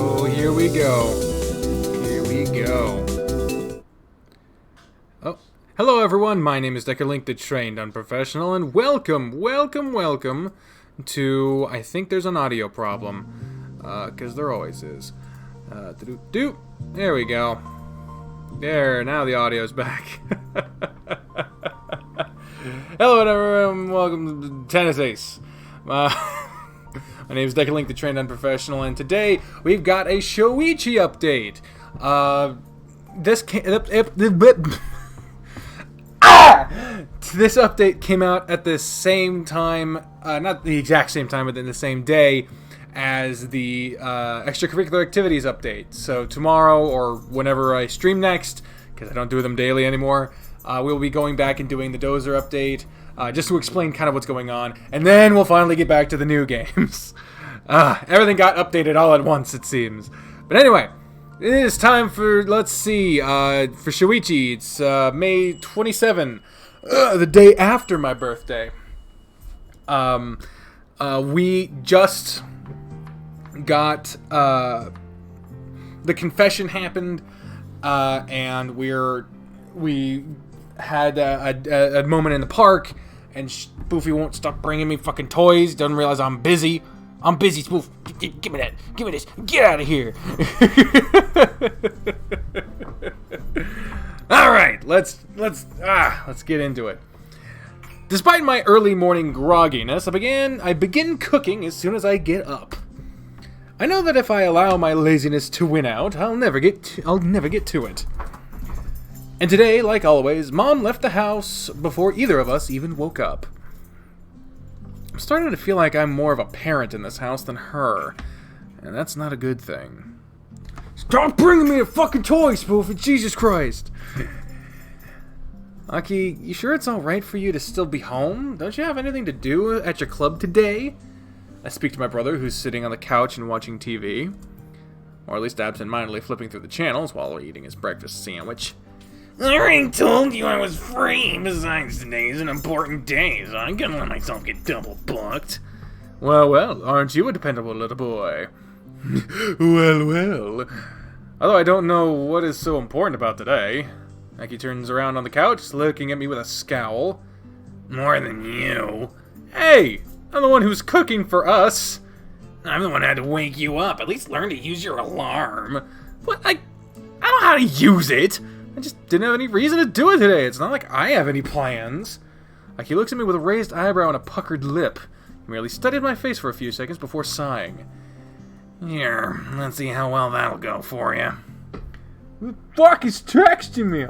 Oh, here we go. Here we go. Oh, hello everyone. My name is Deckerlink, the Trained Unprofessional, and welcome to, I think there's an audio problem, because there always is. There we go. There, now the audio's back. Hello everyone, welcome to Tennis Ace. My name is Deckerlink, the Trained Unprofessional, and today we've got a Shoichi update. This update came out at the same time, not the exact same time, but in the same day as the extracurricular activities update. So tomorrow, or whenever I stream next, because I don't do them daily anymore, we'll be going back and doing the Dozer update, just to explain kind of what's going on, and then we'll finally get back to the new games. Everything got updated all at once, it seems. But anyway, it is time for, let's see, for Shoichi. It's May 27, the day after my birthday. We just got, the confession happened, and we had a moment in the park, and Spoofy won't stop bringing me fucking toys. Doesn't realize I'm busy. I'm busy, Spoof. Give me that. Give me this. Get out of here. All right, let's get into it. Despite my early morning grogginess, I begin cooking as soon as I get up. I know that if I allow my laziness to win out, I'll never get to it. And today, like always, Mom left the house before either of us even woke up. I'm starting to feel like I'm more of a parent in this house than her, and that's not a good thing. Stop bringing me a fucking toy, Spoof! Jesus Christ! Aki, you sure it's alright for you to still be home? Don't you have anything to do at your club today? I speak to my brother, who's sitting on the couch and watching TV. Or at least absent-mindedly flipping through the channels while eating his breakfast sandwich. I already told you I was free. Besides, today's an important day, so I'm gonna let myself get double booked. Well, aren't you a dependable little boy? Well. Although I don't know what is so important about today. Aki turns around on the couch, looking at me with a scowl. More than you. Hey, I'm the one who's cooking for us. I'm the one who had to wake you up. At least learn to use your alarm. What? I don't know how to use it. I just didn't have any reason to do it today. It's not like I have any plans. Like, he looks at me with a raised eyebrow and a puckered lip. He merely studied my face for a few seconds before sighing. Here, let's see how well that'll go for you. Who the fuck is texting me?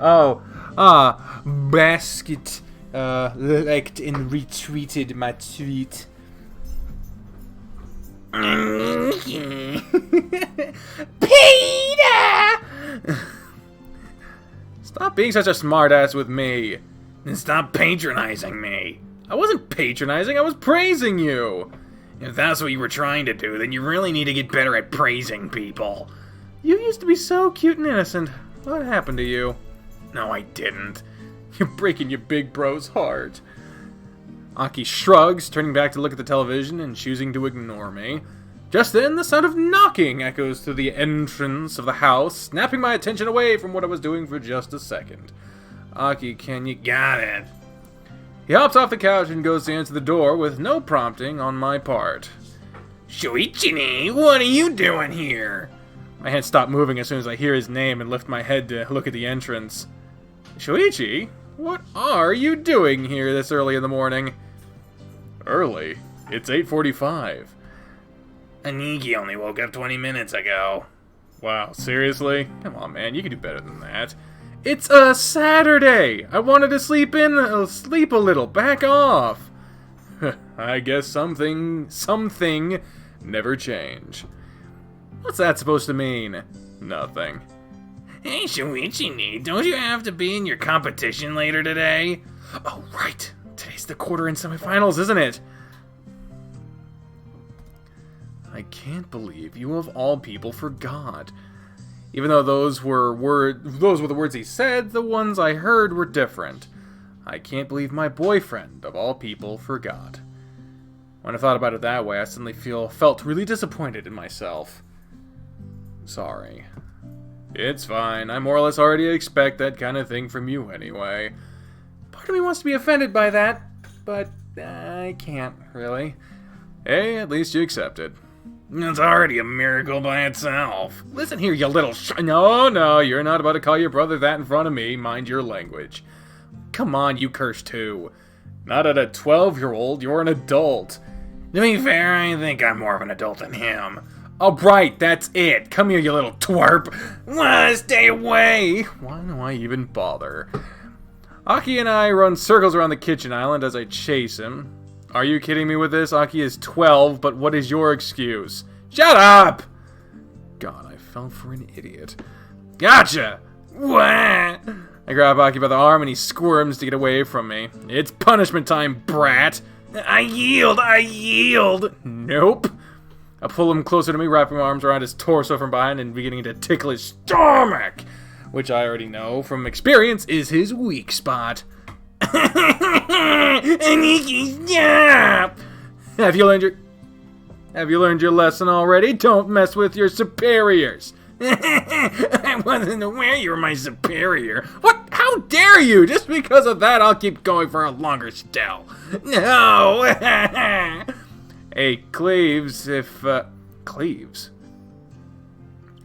Basket, liked and retweeted my tweet. Peter! Stop being such a smartass with me. And stop patronizing me. I wasn't patronizing, I was praising you. If that's what you were trying to do, then you really need to get better at praising people. You used to be so cute and innocent. What happened to you? No, I didn't. You're breaking your big bro's heart. Aki shrugs, turning back to look at the television and choosing to ignore me. Just then, the sound of knocking echoes through the entrance of the house, snapping my attention away from what I was doing for just a second. Aki, can you... Got it. He hops off the couch and goes to answer the door with no prompting on my part. Shoichi, what are you doing here? My head stopped moving as soon as I hear his name and lift my head to look at the entrance. Shoichi, what are you doing here this early in the morning? Early? It's 8:45. Aniki only woke up 20 minutes ago. Wow, seriously? Come on, man, you can do better than that. It's a Saturday! I wanted to sleep a little. Back off! I guess something never change. What's that supposed to mean? Nothing. Hey, Shoichi, don't you have to be in your competition later today? Oh, right. Today's the quarter and semifinals, isn't it? I can't believe you of all people forgot. Even though those were the words he said, the ones I heard were different. I can't believe my boyfriend, of all people, forgot. When I thought about it that way, I suddenly felt really disappointed in myself. Sorry. It's fine. I more or less already expect that kind of thing from you anyway. Part of me wants to be offended by that, but I can't, really. Hey, at least you accepted. It's already a miracle by itself. Listen here, you little No, you're not about to call your brother that in front of me. Mind your language. Come on, you curse too. Not at a 12-year-old, you're an adult. To be fair, I think I'm more of an adult than him. Oh, right, that's it. Come here, you little twerp. Stay away. Why do I even bother? Aki and I run circles around the kitchen island as I chase him. Are you kidding me with this? Aki is 12, but what is your excuse? Shut up! God, I fell for an idiot. Gotcha! Wah! I grab Aki by the arm and he squirms to get away from me. It's punishment time, brat! I yield! Nope! I pull him closer to me, wrapping my arms around his torso from behind and beginning to tickle his stomach, which I already know from experience is his weak spot. Stop! Have you learned your lesson already? Don't mess with your superiors. I wasn't aware you were my superior. What? How dare you? Just because of that, I'll keep going for a longer spell. No! Hey, Cleves, Cleves?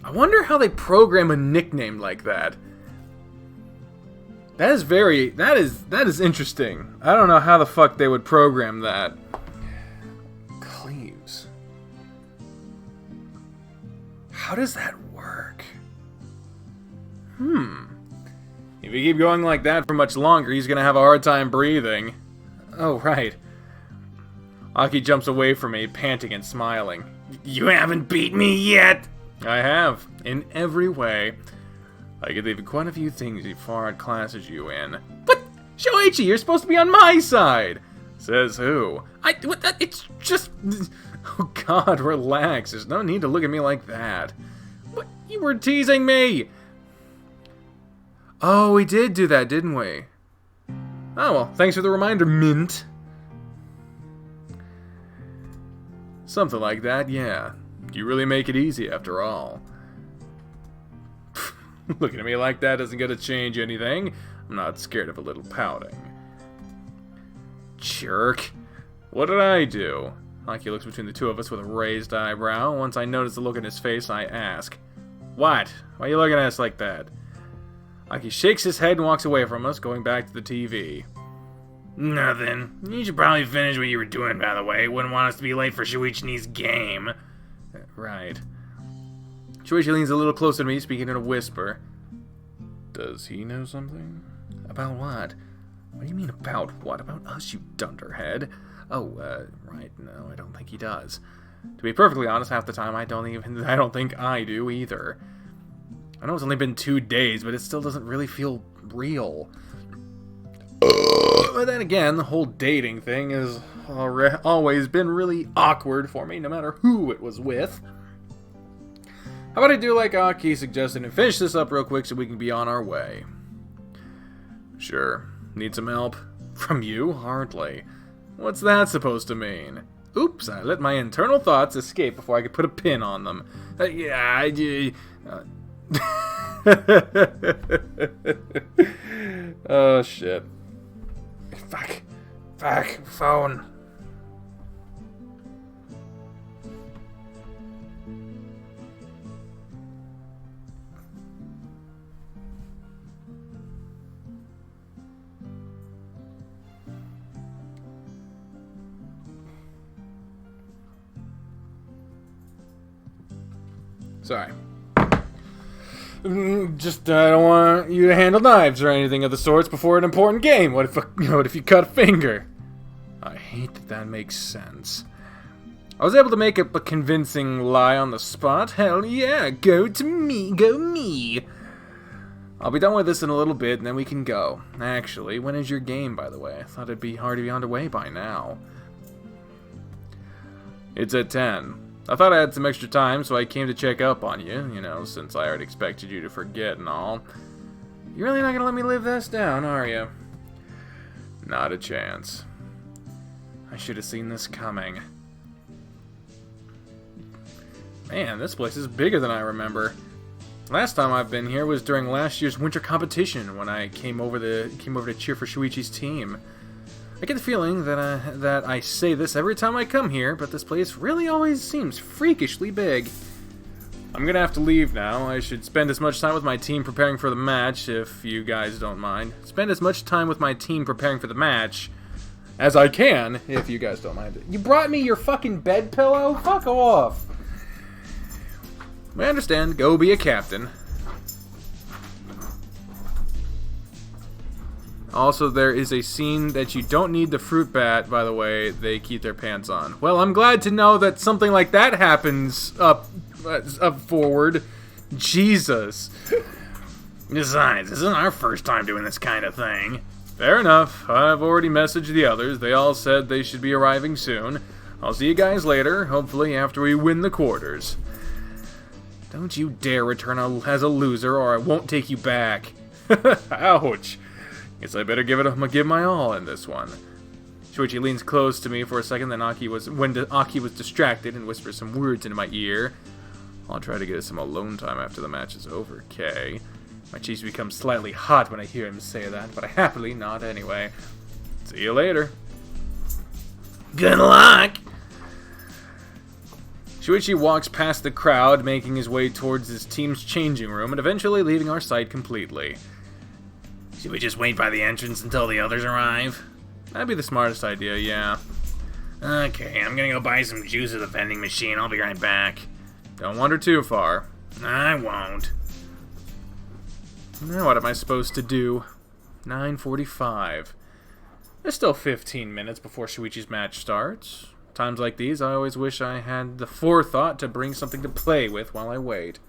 I wonder how they program a nickname like that. That is interesting. I don't know how the fuck they would program that. Cleves. How does that work? If you keep going like that for much longer, he's gonna have a hard time breathing. Oh, right. Aki jumps away from me, panting and smiling. You haven't beat me yet! I have, in every way. I could leave quite a few things as far at classes you in. But, Shoichi, you're supposed to be on my side! Says who? It's just... Oh god, relax. There's no need to look at me like that. What? You were teasing me! Oh, we did do that, didn't we? Oh, well, thanks for the reminder, Mint. Something like that, yeah. You really make it easy, after all. Looking at me like that isn't gonna change anything. I'm not scared of a little pouting. Jerk. What did I do? Aki looks between the two of us with a raised eyebrow. Once I notice the look in his face, I ask, What? Why are you looking at us like that? Aki shakes his head and walks away from us, going back to the TV. Nothing. You should probably finish what you were doing, by the way. Wouldn't want us to be late for Shoichi's game. Right. Shoichi leans a little closer to me, speaking in a whisper. Does he know something? About what? What do you mean about what? About us, you dunderhead? Oh, right. No, I don't think he does. To be perfectly honest, half the time I don't think I do either. I know it's only been 2 days, but it still doesn't really feel real. But then again, the whole dating thing has always been really awkward for me, no matter who it was with. How about I do like Aki suggested and finish this up real quick so we can be on our way? Sure. Need some help? From you? Hardly. What's that supposed to mean? Oops, I let my internal thoughts escape before I could put a pin on them. Oh, shit. Fuck, phone. Sorry. Just, I don't want you to handle knives or anything of the sorts before an important game. What if you cut a finger? I hate that makes sense. I was able to make up a convincing lie on the spot. Hell yeah, go me. I'll be done with this in a little bit and then we can go. Actually, when is your game, by the way? I thought it'd be hard to be underway by now. It's at 10. I thought I had some extra time, so I came to check up on you, since I already expected you to forget and all. You're really not gonna let me live this down, are you? Not a chance. I should have seen this coming. Man, this place is bigger than I remember. Last time I've been here was during last year's winter competition when I came over to cheer for Shoichi's team. I get the feeling that I say this every time I come here, but this place really always seems freakishly big. I'm gonna have to leave now. I should spend as much time with my team preparing for the match, if you guys don't mind. Spend as much time with my team preparing for the match as I can, if you guys don't mind. You brought me your fucking bed pillow? Fuck off! I understand. Go be a captain. Also, there is a scene that you don't need the fruit bat, by the way. They keep their pants on. Well, I'm glad to know that something like that happens up forward. Jesus. Besides, this isn't our first time doing this kind of thing. Fair enough. I've already messaged the others. They all said they should be arriving soon. I'll see you guys later, hopefully after we win the quarters. Don't you dare return as a loser or I won't take you back. Ouch. Guess I better give my all in this one. Shoichi leans close to me for a second, then Aki was distracted and whispers some words into my ear. I'll try to get some alone time after the match is over, Kay. My cheeks become slightly hot when I hear him say that, but I happily nod anyway. See you later. Good luck! Shoichi walks past the crowd, making his way towards his team's changing room, and eventually leaving our sight completely. Should we just wait by the entrance until the others arrive? That'd be the smartest idea, yeah. Okay, I'm gonna go buy some juice at the vending machine. I'll be right back. Don't wander too far. I won't. Now what am I supposed to do? 9:45. There's still 15 minutes before Shoichi's match starts. Times like these, I always wish I had the forethought to bring something to play with while I wait.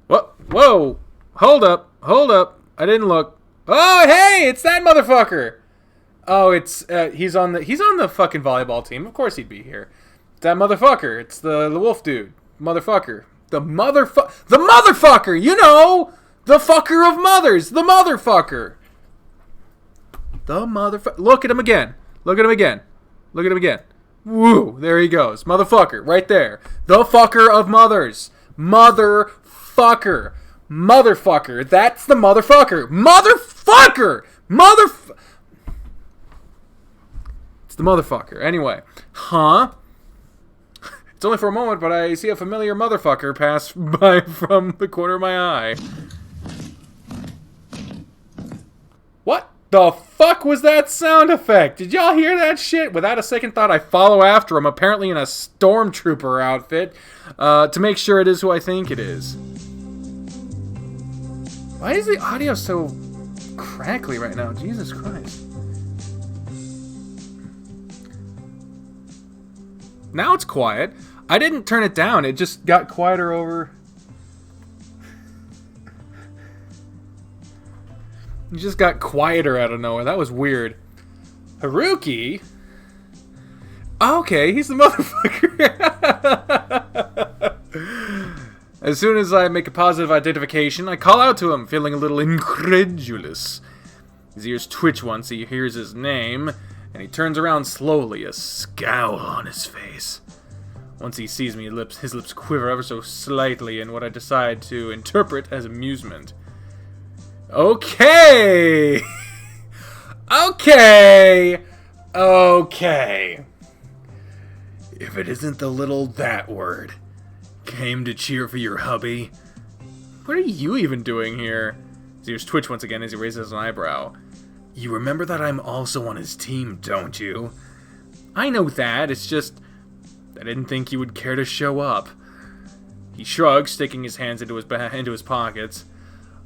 Whoa! Hold up! I didn't look. Oh, hey! It's that motherfucker! Oh, it's, he's on the fucking volleyball team. Of course he'd be here. It's that motherfucker. It's the wolf dude. Motherfucker. The motherfucker! You know! The fucker of mothers! The motherfucker! Look at him again. Woo! There he goes. Motherfucker. Right there. The fucker of mothers. Motherfucker. That's the motherfucker. It's the motherfucker. Anyway. Huh? It's only for a moment, but I see a familiar motherfucker pass by from the corner of my eye. What the fuck was that sound effect? Did y'all hear that shit? Without a second thought, I follow after him, apparently in a stormtrooper outfit, to make sure it is who I think it is. Why is the audio so crackly right now? Jesus Christ. Now it's quiet. I didn't turn it down. It just got quieter over... It just got quieter out of nowhere. That was weird. Haruki? Okay, he's the motherfucker. As soon as I make a positive identification, I call out to him, feeling a little incredulous. His ears twitch once he hears his name, and he turns around slowly, a scowl on his face. Once he sees me, his lips quiver ever so slightly in what I decide to interpret as amusement. Okay! Okay! If it isn't the little that word. Came to cheer for your hubby? What are you even doing here? His ears twitch once again as he raises an eyebrow. You remember that I'm also on his team, don't you? I know that, it's just... I didn't think you would care to show up. He shrugs, sticking his hands into his pockets.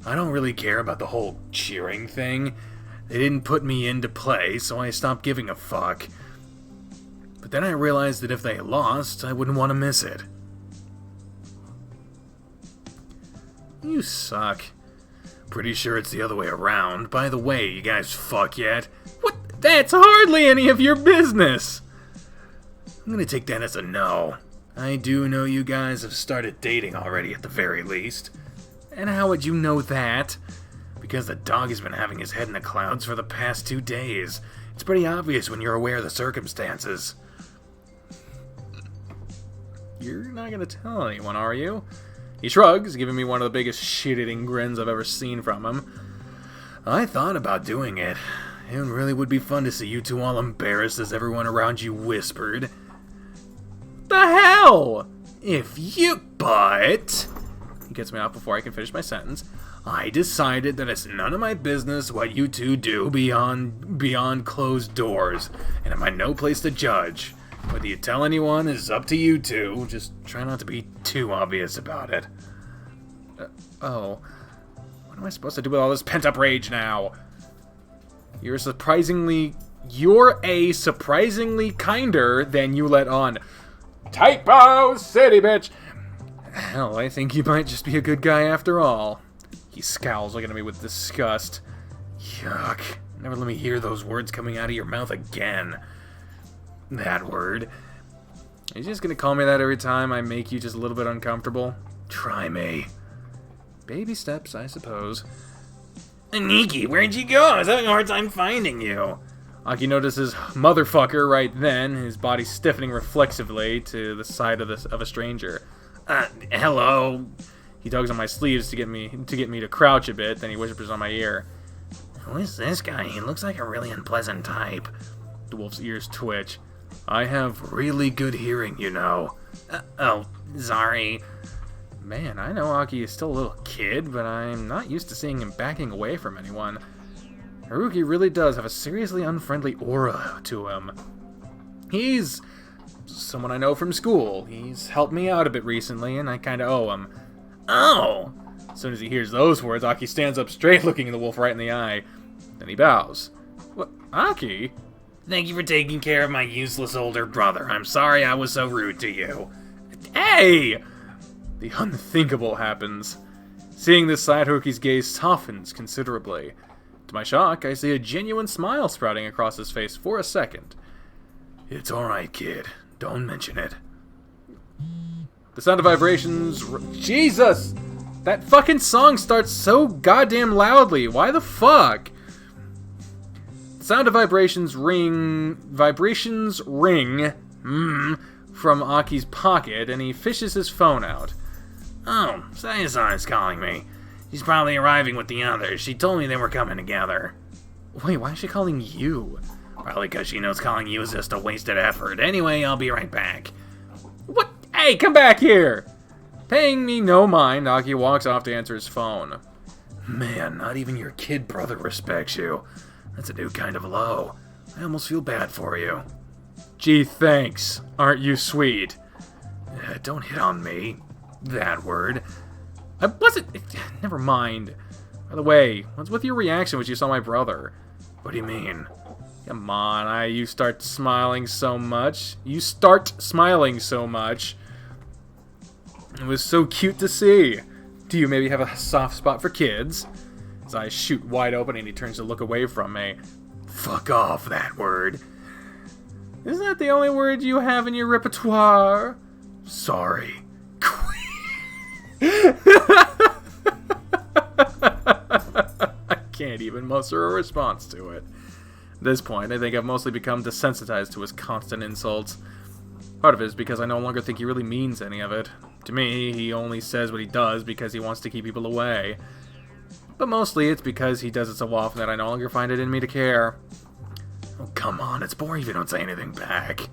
I don't really care about the whole cheering thing. They didn't put me in to play, so I stopped giving a fuck. But then I realized that if they lost, I wouldn't want to miss it. You suck. Pretty sure it's the other way around. By the way, you guys fuck yet? What? That's hardly any of your business! I'm gonna take that as a no. I do know you guys have started dating already at the very least. And how would you know that? Because the dog has been having his head in the clouds for the past 2 days. It's pretty obvious when you're aware of the circumstances. You're not gonna tell anyone, are you? He shrugs, giving me one of the biggest shit-eating grins I've ever seen from him. I thought about doing it. It really would be fun to see you two all embarrassed as everyone around you whispered. The hell? But... He gets me off before I can finish my sentence. I decided that it's none of my business what you two do beyond closed doors, and I'm in no place to judge. Whether you tell anyone is up to you two. Just try not to be too obvious about it. Oh. What am I supposed to do with all this pent-up rage now? You're a surprisingly kinder than you let on. Typo city, bitch! Hell, I think you might just be a good guy after all. He scowls, looking at me with disgust. Yuck. Never let me hear those words coming out of your mouth again. That word. Are you just gonna call me that every time I make you just a little bit uncomfortable? Try me. Baby steps, I suppose. Nikki, where'd you go? I was having a hard time finding you. Aki notices motherfucker right then, his body stiffening reflexively to the side of a stranger. Hello. He tugs on my sleeves to get me to crouch a bit, then he whispers on my ear. Who is this guy? He looks like a really unpleasant type. The wolf's ears twitch. I have really good hearing, you know. Oh, sorry. Man, I know Aki is still a little kid, but I'm not used to seeing him backing away from anyone. Haruki really does have a seriously unfriendly aura to him. He's someone I know from school. He's helped me out a bit recently, and I kinda owe him. Oh! As soon as he hears those words, Aki stands up straight, looking the wolf right in the eye. Then he bows. What? Aki? Thank you for taking care of my useless older brother. I'm sorry I was so rude to you. Hey! The unthinkable happens. Seeing this side, Haruki's gaze softens considerably. To my shock, I see a genuine smile sprouting across his face for a second. It's alright, kid. Don't mention it. The sound of vibrations... Jesus! That fucking song starts so goddamn loudly. Why the fuck? The sound of vibrations ring from Aki's pocket, and he fishes his phone out. Oh, Sayasana's calling me. She's probably arriving with the others. She told me they were coming together. Wait, why is she calling you? Probably because she knows calling you is just a wasted effort. Anyway, I'll be right back. What? Hey, come back here! Paying me no mind, Aki walks off to answer his phone. Man, not even your kid brother respects you. That's a new kind of low. I almost feel bad for you. Gee, thanks. Aren't you sweet? Don't hit on me. That word. I wasn't... Never mind. By the way, what's with your reaction when you saw my brother? What do you mean? Come on, you start smiling so much. It was so cute to see. Do you maybe have a soft spot for kids? His eyes shoot wide open and he turns to look away from me. Fuck off, that word. Isn't that the only word you have in your repertoire? Sorry. I can't even muster a response to it. At this point, I think I've mostly become desensitized to his constant insults. Part of it is because I no longer think he really means any of it. To me, he only says what he does because he wants to keep people away. But mostly it's because he does it so often that I no longer find it in me to care. Oh, come on, it's boring if you don't say anything back.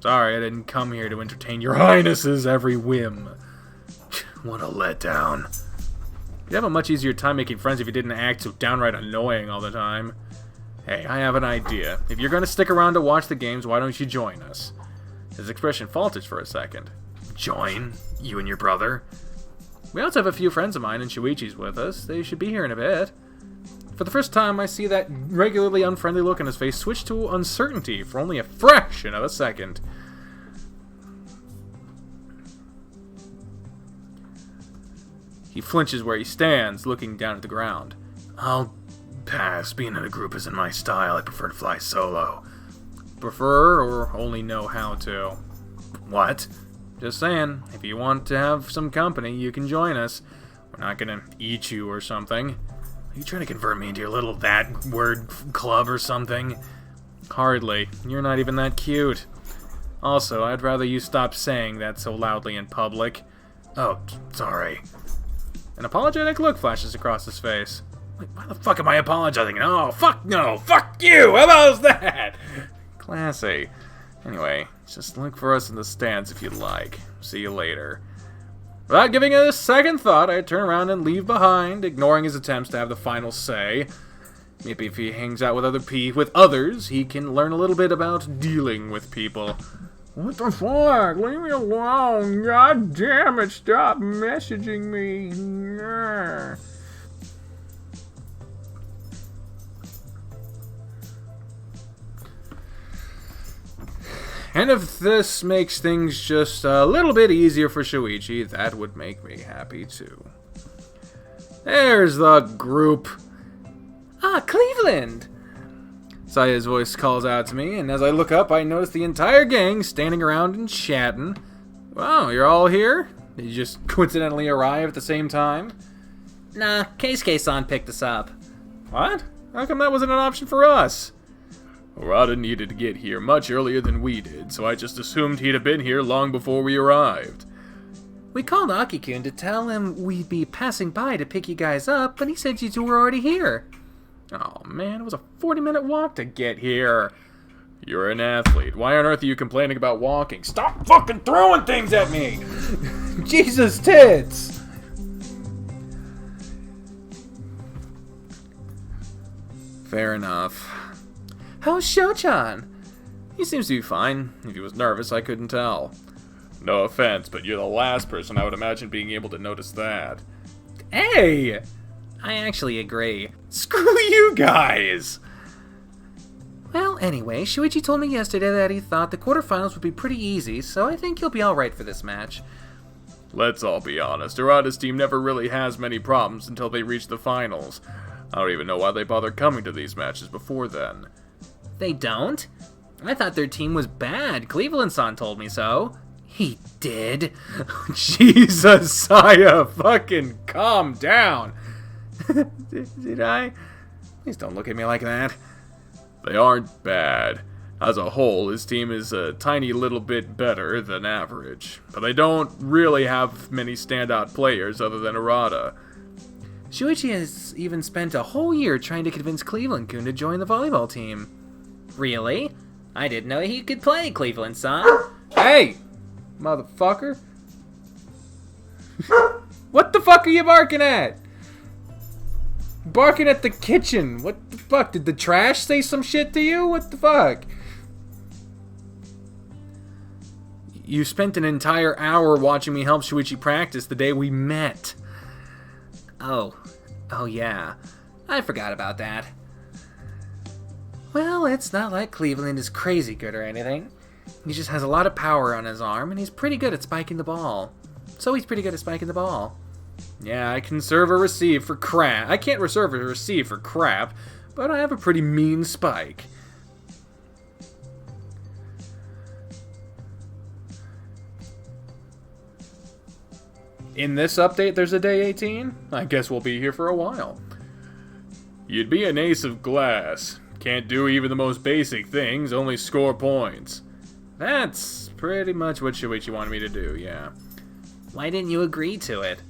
Sorry, I didn't come here to entertain your highnesses every whim. What a letdown. You'd have a much easier time making friends if you didn't act so downright annoying all the time. Hey, I have an idea. If you're going to stick around to watch the games, why don't you join us? His expression falters for a second. Join? You and your brother? We also have a few friends of mine, and Shoichi's with us. They should be here in a bit. For the first time, I see that regularly unfriendly look on his face switch to uncertainty for only a fraction of a second. He flinches where he stands, looking down at the ground. I'll pass. Being in a group isn't my style. I prefer to fly solo. Prefer or only know how to? What? Just saying, if you want to have some company, you can join us. We're not gonna eat you or something. Are you trying to convert me into your little that-word club or something? Hardly. You're not even that cute. Also, I'd rather you stop saying that so loudly in public. Oh, sorry. An apologetic look flashes across his face. Wait, why the fuck am I apologizing? No, fuck you! How about that? Classy. Anyway, just look for us in the stands if you'd like. See you later. Without giving it a second thought, I turn around and leave behind, ignoring his attempts to have the final say. Maybe if he hangs out with others, he can learn a little bit about dealing with people. What the fuck? Leave me alone! God damn it! Stop messaging me! And if this makes things just a little bit easier for Shoichi, that would make me happy too. There's the group. Ah, Cleveland! Saya's voice calls out to me, and as I look up, I notice the entire gang standing around and chatting. Wow, you're all here? Did you just coincidentally arrive at the same time? Nah, K-San picked us up. What? How come that wasn't an option for us? Arata needed to get here much earlier than we did, so I just assumed he'd have been here long before we arrived. We called Aki-kun to tell him we'd be passing by to pick you guys up, but he said you two were already here. Oh man, it was a 40-minute walk to get here. You're an athlete. Why on earth are you complaining about walking? Stop fucking throwing things at me! Jesus tits! Fair enough. How's Shochan? He seems to be fine. If he was nervous, I couldn't tell. No offense, but you're the last person I would imagine being able to notice that. Hey! I actually agree. Screw you guys! Well, anyway, Shoichi told me yesterday that he thought the quarterfinals would be pretty easy, so I think he'll be alright for this match. Let's all be honest, Arata's team never really has many problems until they reach the finals. I don't even know why they bother coming to these matches before then. They don't? I thought their team was bad. Cleveland-san told me so. He did? Jesus, Saya, fucking calm down. Did I? Please don't look at me like that. They aren't bad. As a whole, his team is a tiny little bit better than average. But they don't really have many standout players other than Arata. Shoichi has even spent a whole year trying to convince Cleveland-kun to join the volleyball team. Really? I didn't know he could play, Cleveland-san. Hey! Motherfucker. What the fuck are you barking at? Barking at the kitchen. What the fuck? Did the trash say some shit to you? What the fuck? You spent an entire hour watching me help Shoichi practice the day we met. Oh yeah. I forgot about that. Well, it's not like Cleveland is crazy good or anything. He just has a lot of power on his arm, and he's pretty good at spiking the ball. So he's pretty good at spiking the ball. Yeah, I can serve or receive for crap. I can't reserve or receive for crap, but I have a pretty mean spike. In this update, there's a day 18? I guess we'll be here for a while. You'd be an ace of glass. Can't do even the most basic things, only score points. That's pretty much what Shoichi wanted me to do, yeah. Why didn't you agree to it?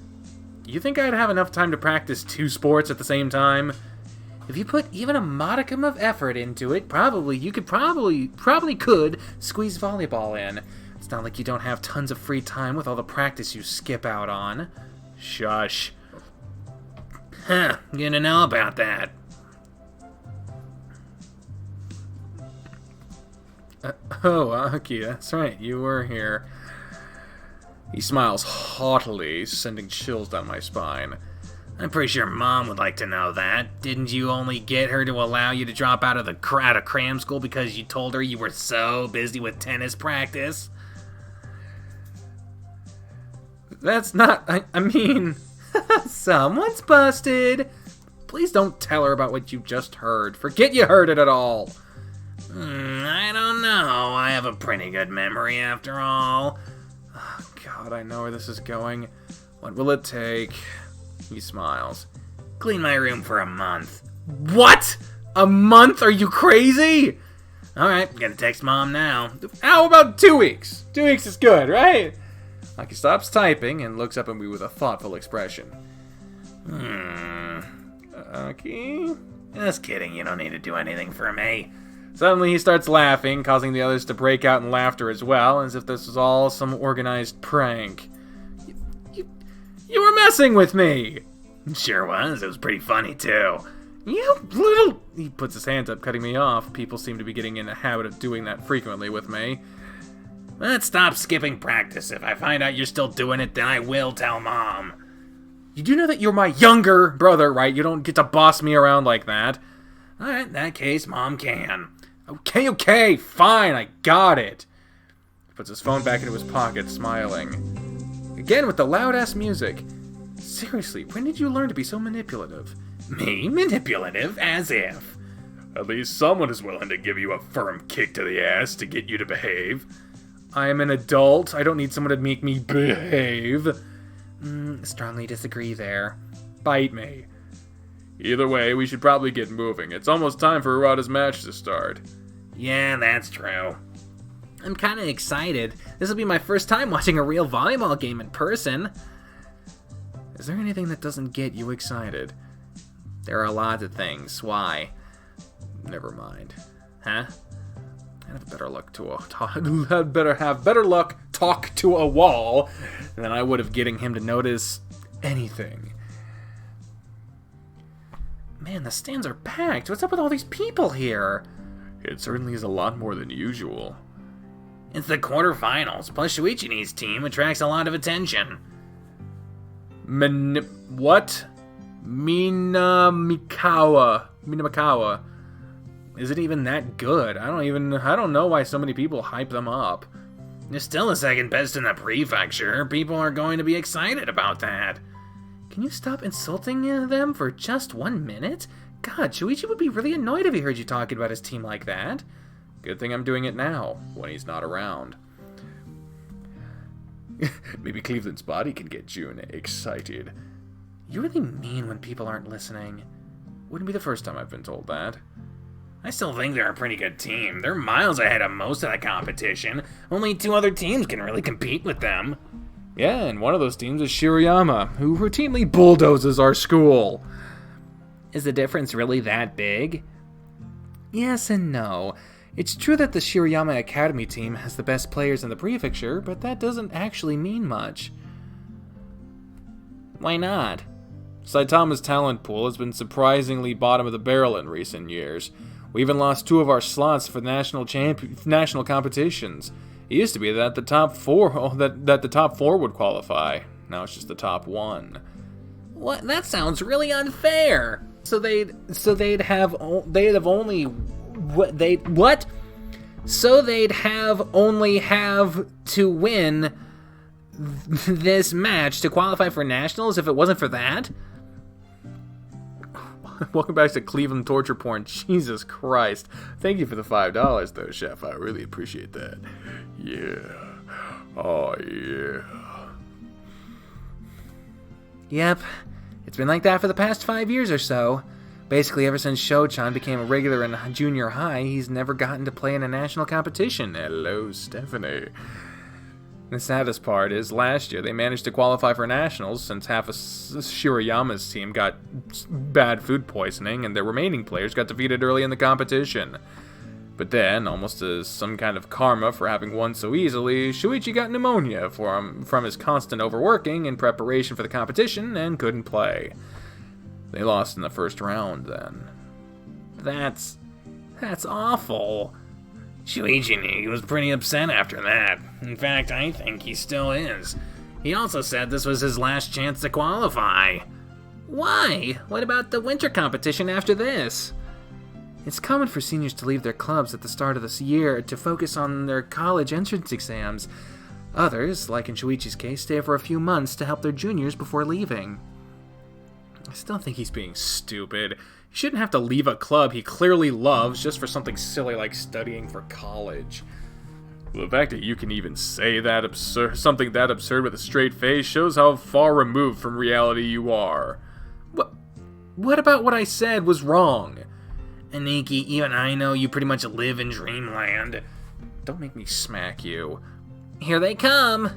You think I'd have enough time to practice 2 sports at the same time? If you put even a modicum of effort into it, you could probably could squeeze volleyball in. It's not like you don't have tons of free time with all the practice you skip out on. Shush. Huh, you didn't know about that. Oh, Aki, that's right, you were here. He smiles haughtily, sending chills down my spine. I'm pretty sure Mom would like to know that. Didn't you only get her to allow you to drop out of cram school because you told her you were so busy with tennis practice? That's not... I mean... Someone's busted. Please don't tell her about what you just heard. Forget you heard it at all. I don't know. I have a pretty good memory after all. Oh, God, I know where this is going. What will it take? He smiles. Clean my room for a month. What? A month? Are you crazy? Alright, gonna text Mom now. How about 2 weeks? 2 weeks is good, right? Like he stops typing and looks up at me with a thoughtful expression. Okay. Just kidding, you don't need to do anything for me. Suddenly he starts laughing, causing the others to break out in laughter as well, as if this was all some organized prank. You were messing with me! Sure was, it was pretty funny too. You little... He puts his hands up, cutting me off. People seem to be getting in the habit of doing that frequently with me. Let's stop skipping practice. If I find out you're still doing it, then I will tell Mom. You do know that you're my younger brother, right? You don't get to boss me around like that. Alright, in that case, Mom can. Okay, fine, I got it. He puts his phone back into his pocket, smiling. Again with the loud-ass music. Seriously, when did you learn to be so manipulative? Me? Manipulative? As if. At least someone is willing to give you a firm kick to the ass to get you to behave. I am an adult. I don't need someone to make me behave. Strongly disagree there. Bite me. Either way, we should probably get moving. It's almost time for Urata's match to start. Yeah, that's true. I'm kind of excited. This will be my first time watching a real volleyball game in person. Is there anything that doesn't get you excited? There are a lot of things. Why? Never mind. Huh? I'd have better luck talk to a wall than I would have getting him to notice anything. Man, the stands are packed. What's up with all these people here? It certainly is a lot more than usual. It's the quarterfinals, plus Shoichi and his team attracts a lot of attention. What? Minamikawa. Is it even that good? I don't know why so many people hype them up. They're still the second best in the prefecture. People are going to be excited about that. Can you stop insulting them for just 1 minute? God, Shoichi would be really annoyed if he heard you talking about his team like that. Good thing I'm doing it now, when he's not around. Maybe Cleveland's body can get June excited. You really mean when people aren't listening. Wouldn't be the first time I've been told that. I still think they're a pretty good team. They're miles ahead of most of the competition. Only 2 other teams can really compete with them. Yeah, and one of those teams is Shirayama, who routinely bulldozes our school. Is the difference really that big? Yes and no. It's true that the Shirayama Academy team has the best players in the prefecture, but that doesn't actually mean much. Why not? Saitama's talent pool has been surprisingly bottom of the barrel in recent years. We even lost 2 of our slots for national competitions. It used to be that the top 4 would qualify. Now it's just the top 1. What? That sounds really unfair. So they'd have only to win this match to qualify for nationals if it wasn't for that? Welcome back to Cleveland Torture Porn. Jesus Christ. Thank you for the $5 though, Chef. I really appreciate that. Yeah. Oh, yeah. Yep. It's been like that for the past 5 years or so. Basically, ever since Sho-chan became a regular in junior high, he's never gotten to play in a national competition. Hello, Stephanie. The saddest part is, last year they managed to qualify for nationals since half of Shirayama's team got bad food poisoning and their remaining players got defeated early in the competition. But then, almost as some kind of karma for having won so easily, Shoichi got pneumonia from his constant overworking in preparation for the competition and couldn't play. They lost in the first round then. That's awful. Shoichi was pretty upset after that. In fact, I think he still is. He also said this was his last chance to qualify. Why? What about the winter competition after this? It's common for seniors to leave their clubs at the start of this year to focus on their college entrance exams. Others, like in Shoichi's case, stay for a few months to help their juniors before leaving. I still think he's being stupid. He shouldn't have to leave a club he clearly loves just for something silly like studying for college. Well, the fact that you can even say something that absurd with a straight face shows how far removed from reality you are. What about what I said was wrong? Aniki, even I know you pretty much live in dreamland. Don't make me smack you. Here they come!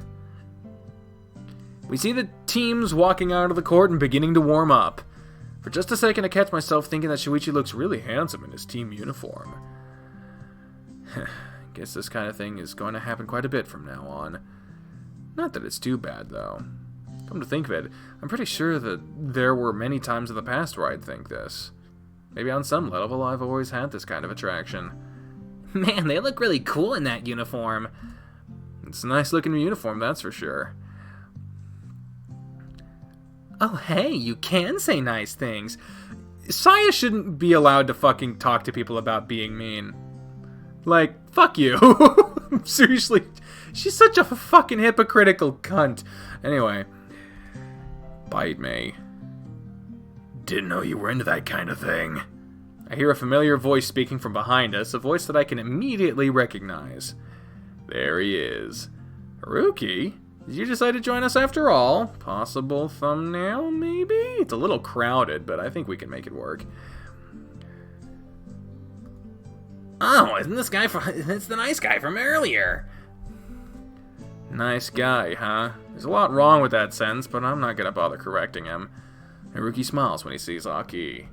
We see the teams walking out of the court and beginning to warm up. For just a second I catch myself thinking that Shoichi looks really handsome in his team uniform. Guess this kind of thing is going to happen quite a bit from now on. Not that it's too bad, though. Come to think of it, I'm pretty sure that there were many times in the past where I'd think this. Maybe on some level I've always had this kind of attraction. Man, they look really cool in that uniform. It's a nice looking uniform, that's for sure. Oh hey, you can say nice things. Saya shouldn't be allowed to fucking talk to people about being mean. Like, fuck you. Seriously, she's such a fucking hypocritical cunt. Anyway, bite me. Didn't know you were into that kind of thing. I hear a familiar voice speaking from behind us, a voice that I can immediately recognize. There he is. Haruki? Did you decide to join us after all? Possible thumbnail, maybe? It's a little crowded, but I think we can make it work. Oh, isn't this guy it's the nice guy from earlier. Nice guy, huh? There's a lot wrong with that sentence, but I'm not gonna bother correcting him. Haruki smiles when he sees Aki.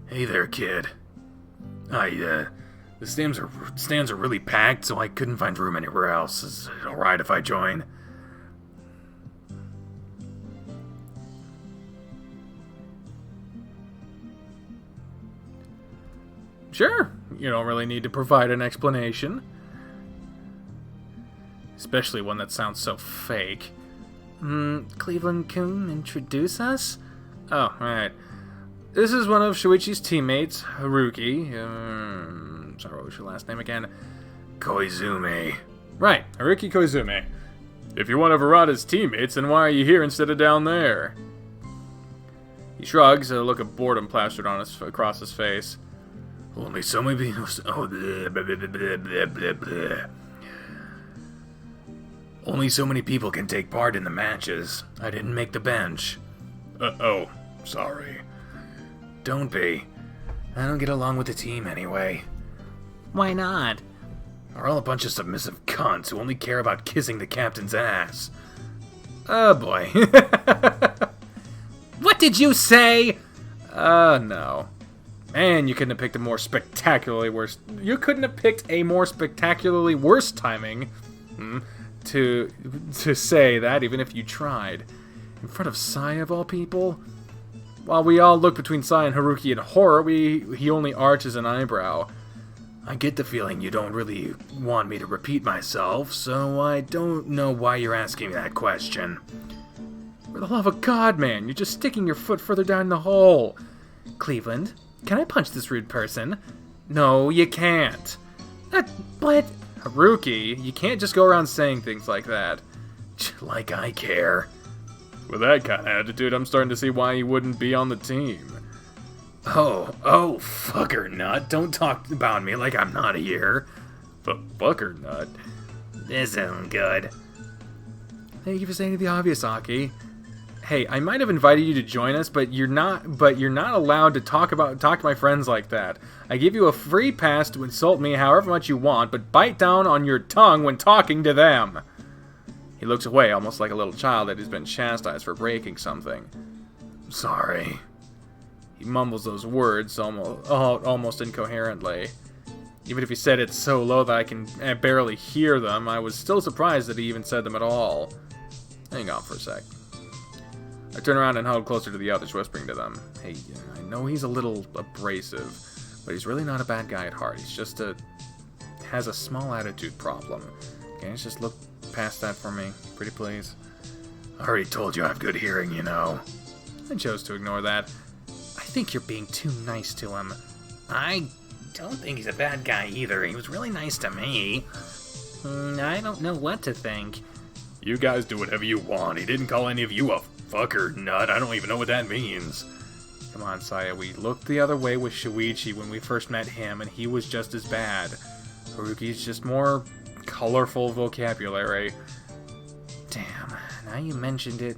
Hey there, kid. The stands are really packed, so I couldn't find room anywhere else. Is it alright if I join? Sure, you don't really need to provide an explanation. Especially one that sounds so fake. Cleveland-kun, introduce us? Oh, right. This is one of Shoichi's teammates, Haruki. Sorry, what was your last name again? Koizumi. Right, Haruki Koizumi. If you're one of Arata's teammates, then why are you here instead of down there? He shrugs, a look of boredom plastered on across his face. Only so many people. Only so many people can take part in the matches. I didn't make the bench. Oh, sorry. Don't be. I don't get along with the team anyway. Why not? We're all a bunch of submissive cunts who only care about kissing the captain's ass. Oh boy. What did you say? No. Man, you couldn't have picked a more spectacularly worse. You couldn't have picked a more spectacularly worse timing to say that, even if you tried. In front of Sai, of all people? While we all look between Sai and Haruki in horror, he only arches an eyebrow. I get the feeling you don't really want me to repeat myself, so I don't know why you're asking me that question. For the love of God, man, you're just sticking your foot further down the hole. Cleveland, can I punch this rude person? No, you can't. But... Haruki, you can't just go around saying things like that. Like I care. With that kind of attitude, I'm starting to see why you wouldn't be on the team. Oh, fucker nut. Don't talk about me like I'm not here. Fucker nut? This isn't good. Thank you for saying the obvious, Aki. Hey, I might have invited you to join us, but you're not allowed to talk to my friends like that. I give you a free pass to insult me however much you want, but bite down on your tongue when talking to them. He looks away, almost like a little child that has been chastised for breaking something. Sorry. He mumbles those words almost incoherently. Even if he said it so low that I can barely hear them, I was still surprised that he even said them at all. Hang on for a sec. I turn around and huddle closer to the others, whispering to them. Hey, I know he's a little abrasive, but he's really not a bad guy at heart. He's just has a small attitude problem. Can you just look past that for me, pretty please? I already told you I have good hearing, you know. I chose to ignore that. I think you're being too nice to him. I don't think he's a bad guy either. He was really nice to me. I don't know what to think. You guys do whatever you want. He didn't call any of you a fucker nut. I don't even know what that means. Come on, Saya. We looked the other way with Shoichi when we first met him, and he was just as bad. Haruki's just more colorful vocabulary. Damn. Now you mentioned it,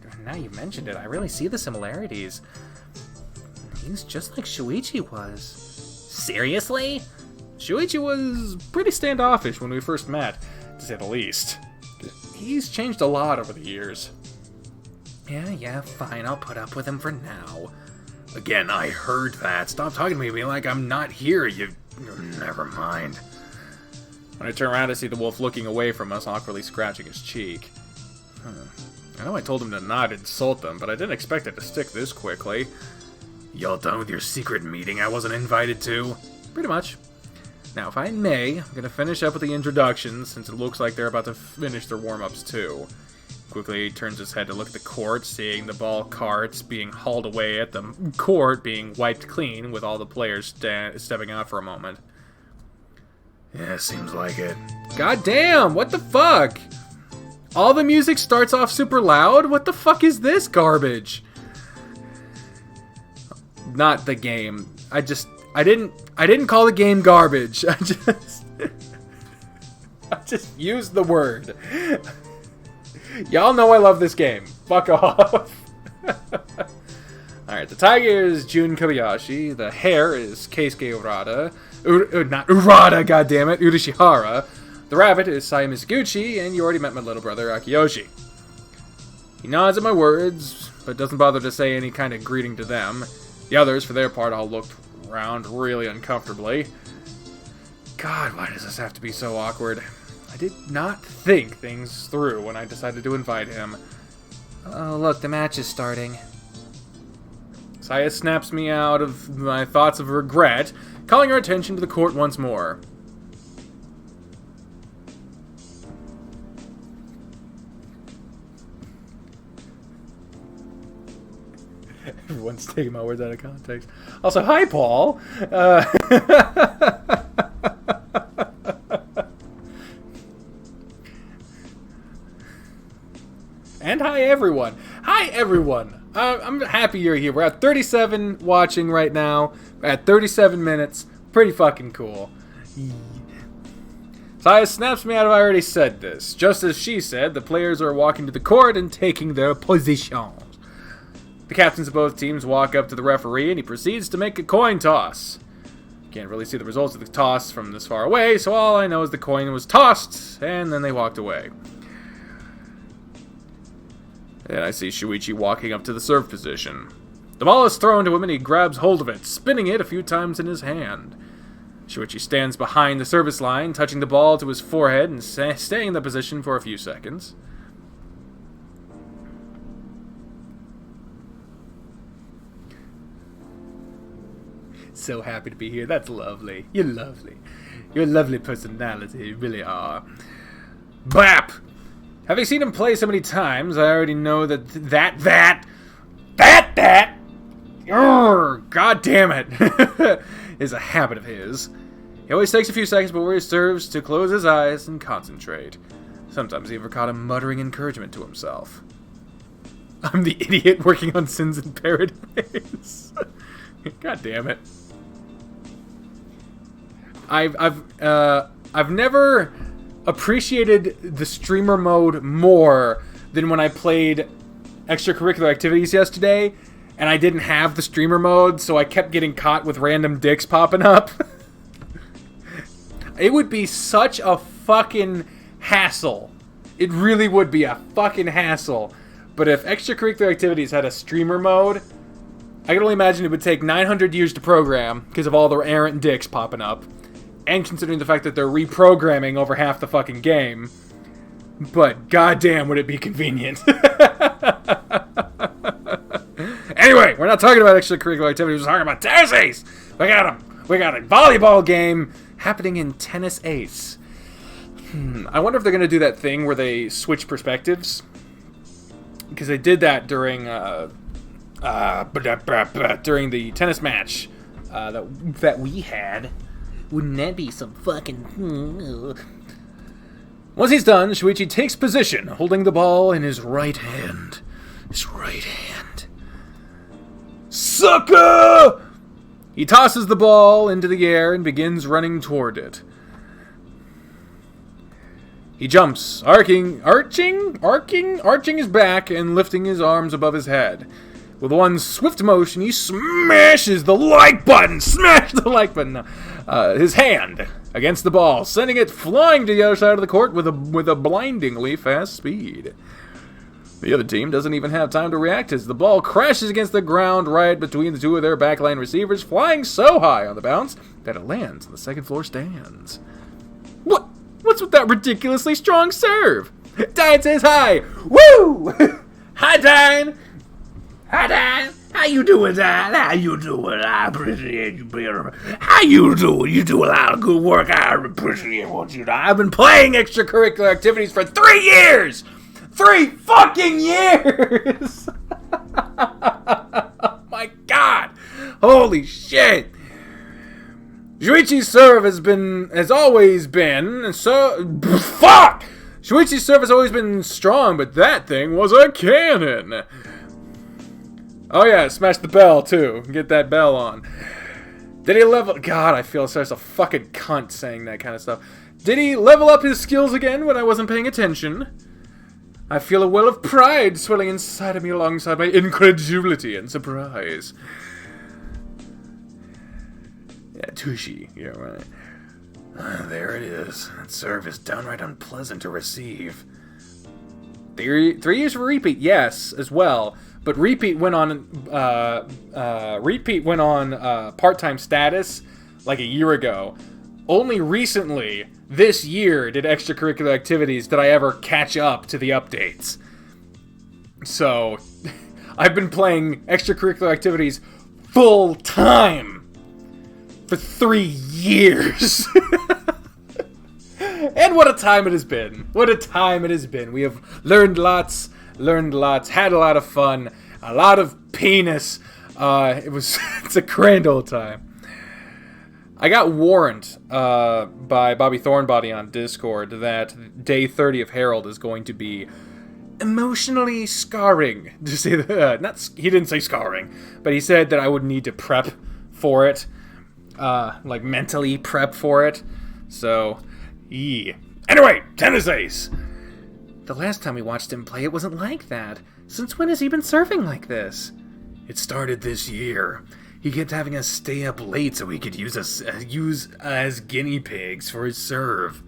I really see the similarities. He's just like Shoichi was. Seriously? Shoichi was pretty standoffish when we first met, to say the least. He's changed a lot over the years. Yeah, fine, I'll put up with him for now. Again, I heard that. Stop talking to me like I'm not here, you... Never mind. When I turn around, I see the wolf looking away from us, awkwardly scratching his cheek. I know I told him to not insult them, but I didn't expect it to stick this quickly. Y'all done with your secret meeting I wasn't invited to? Pretty much. Now, if I may, I'm gonna finish up with the introductions, since it looks like they're about to finish their warm-ups too. Quickly turns his head to look at the court, seeing the ball carts being hauled away at the court being wiped clean, with all the players stepping out for a moment. Yeah, seems like it. God damn, what the fuck? All the music starts off super loud? What the fuck is this garbage? Not the game. I didn't call the game garbage. I just used the word. Y'all know I love this game. Fuck off. Alright, the tiger is Jun Kobayashi. The hare is Keisuke Urada. Not Urada, goddammit. Urashihara. The rabbit is Sai Mizuguchi, and you already met my little brother, Akiyoshi. He nods at my words, but doesn't bother to say any kind of greeting to them. The others, for their part, all looked around really uncomfortably. God, why does this have to be so awkward? I did not think things through when I decided to invite him. Oh, look, the match is starting. Saya snaps me out of my thoughts of regret, calling our attention to the court once more. Everyone's taking my words out of context. Also, hi, Paul. And hi, everyone. Hi, everyone. I'm happy you're here. We're at 37 watching right now. We're at 37 minutes. Pretty fucking cool. Saya snaps me out of I already said this. Just as she said, the players are walking to the court and taking their positions. The captains of both teams walk up to the referee, and he proceeds to make a coin toss. Can't really see the results of the toss from this far away, so all I know is the coin was tossed, and then they walked away. And I see Shoichi walking up to the serve position. The ball is thrown to him, and he grabs hold of it, spinning it a few times in his hand. Shoichi stands behind the service line, touching the ball to his forehead and staying in the position for a few seconds. So happy to be here. That's lovely. You're lovely. You're a lovely personality. You really are. BAP! Having seen him play so many times, I already know that God damn it, is a habit of his. He always takes a few seconds before he serves to close his eyes and concentrate. Sometimes he ever caught him muttering encouragement to himself. I'm the idiot working on Sins in Paradise. God damn it. I've never appreciated the streamer mode more than when I played extracurricular activities yesterday, and I didn't have the streamer mode, so I kept getting caught with random dicks popping up. It would be such a fucking hassle. It really would be a fucking hassle. But if extracurricular activities had a streamer mode, I can only imagine it would take 900 years to program because of all the errant dicks popping up. And considering the fact that they're reprogramming over half the fucking game. But goddamn would it be convenient. Anyway, we're not talking about extracurricular activities, we're talking about tennis ace! We got a volleyball game happening in Tennis Ace. I wonder if they're going to do that thing where they switch perspectives. Because they did that during the tennis match that we had. Wouldn't that be some fucking... Once he's done, Shoichi takes position, holding the ball in his right hand. Sucker! He tosses the ball into the air and begins running toward it. He jumps, arching his back and lifting his arms above his head. With one swift motion, he smashes the like button. Smash the like button. His hand against the ball, sending it flying to the other side of the court with a blindingly fast speed. The other team doesn't even have time to react as the ball crashes against the ground right between the two of their backline receivers, flying so high on the bounce that it lands on the second floor stands. What's with that ridiculously strong serve? Dine says hi. Woo! Hi, Dine. Hi, Dan. How you doing, Dan? How you doing? I appreciate you being around. How you doing? You do a lot of good work. I appreciate what you do. I've been playing extracurricular activities for 3 years! 3 fucking years! Oh my god! Holy shit! Shoichi's serve has always been fuck! Shoichi's serve has always been strong, but that thing was a cannon! Oh yeah, smash the bell too. Get that bell on. Did he level... God, I feel such a fucking cunt saying that kind of stuff. Did he level up his skills again when I wasn't paying attention? I feel a well of pride swelling inside of me alongside my incredulity and surprise. Yeah, Tushy. Yeah, right. There it is. That serve is downright unpleasant to receive. 3 years for repeat, yes, as well. But Repeat went on part-time status like a year ago. Only recently, this year, did extracurricular activities did I ever catch up to the updates. So, I've been playing extracurricular activities full time for 3 years. And what a time it has been. What a time it has been. We have learned lots, had a lot of fun, a lot of penis. It's a grand old time. I got warned by Bobby Thornbody on Discord that day 30 of Herald is going to be emotionally scarring. To say that, he didn't say scarring, but he said that I would need to prep for it, like mentally prep for it. So, yeah. Anyway, tennis ace. The last time we watched him play, it wasn't like that. Since when has he been serving like this? It started this year. He kept having us stay up late so he could use us as guinea pigs for his serve.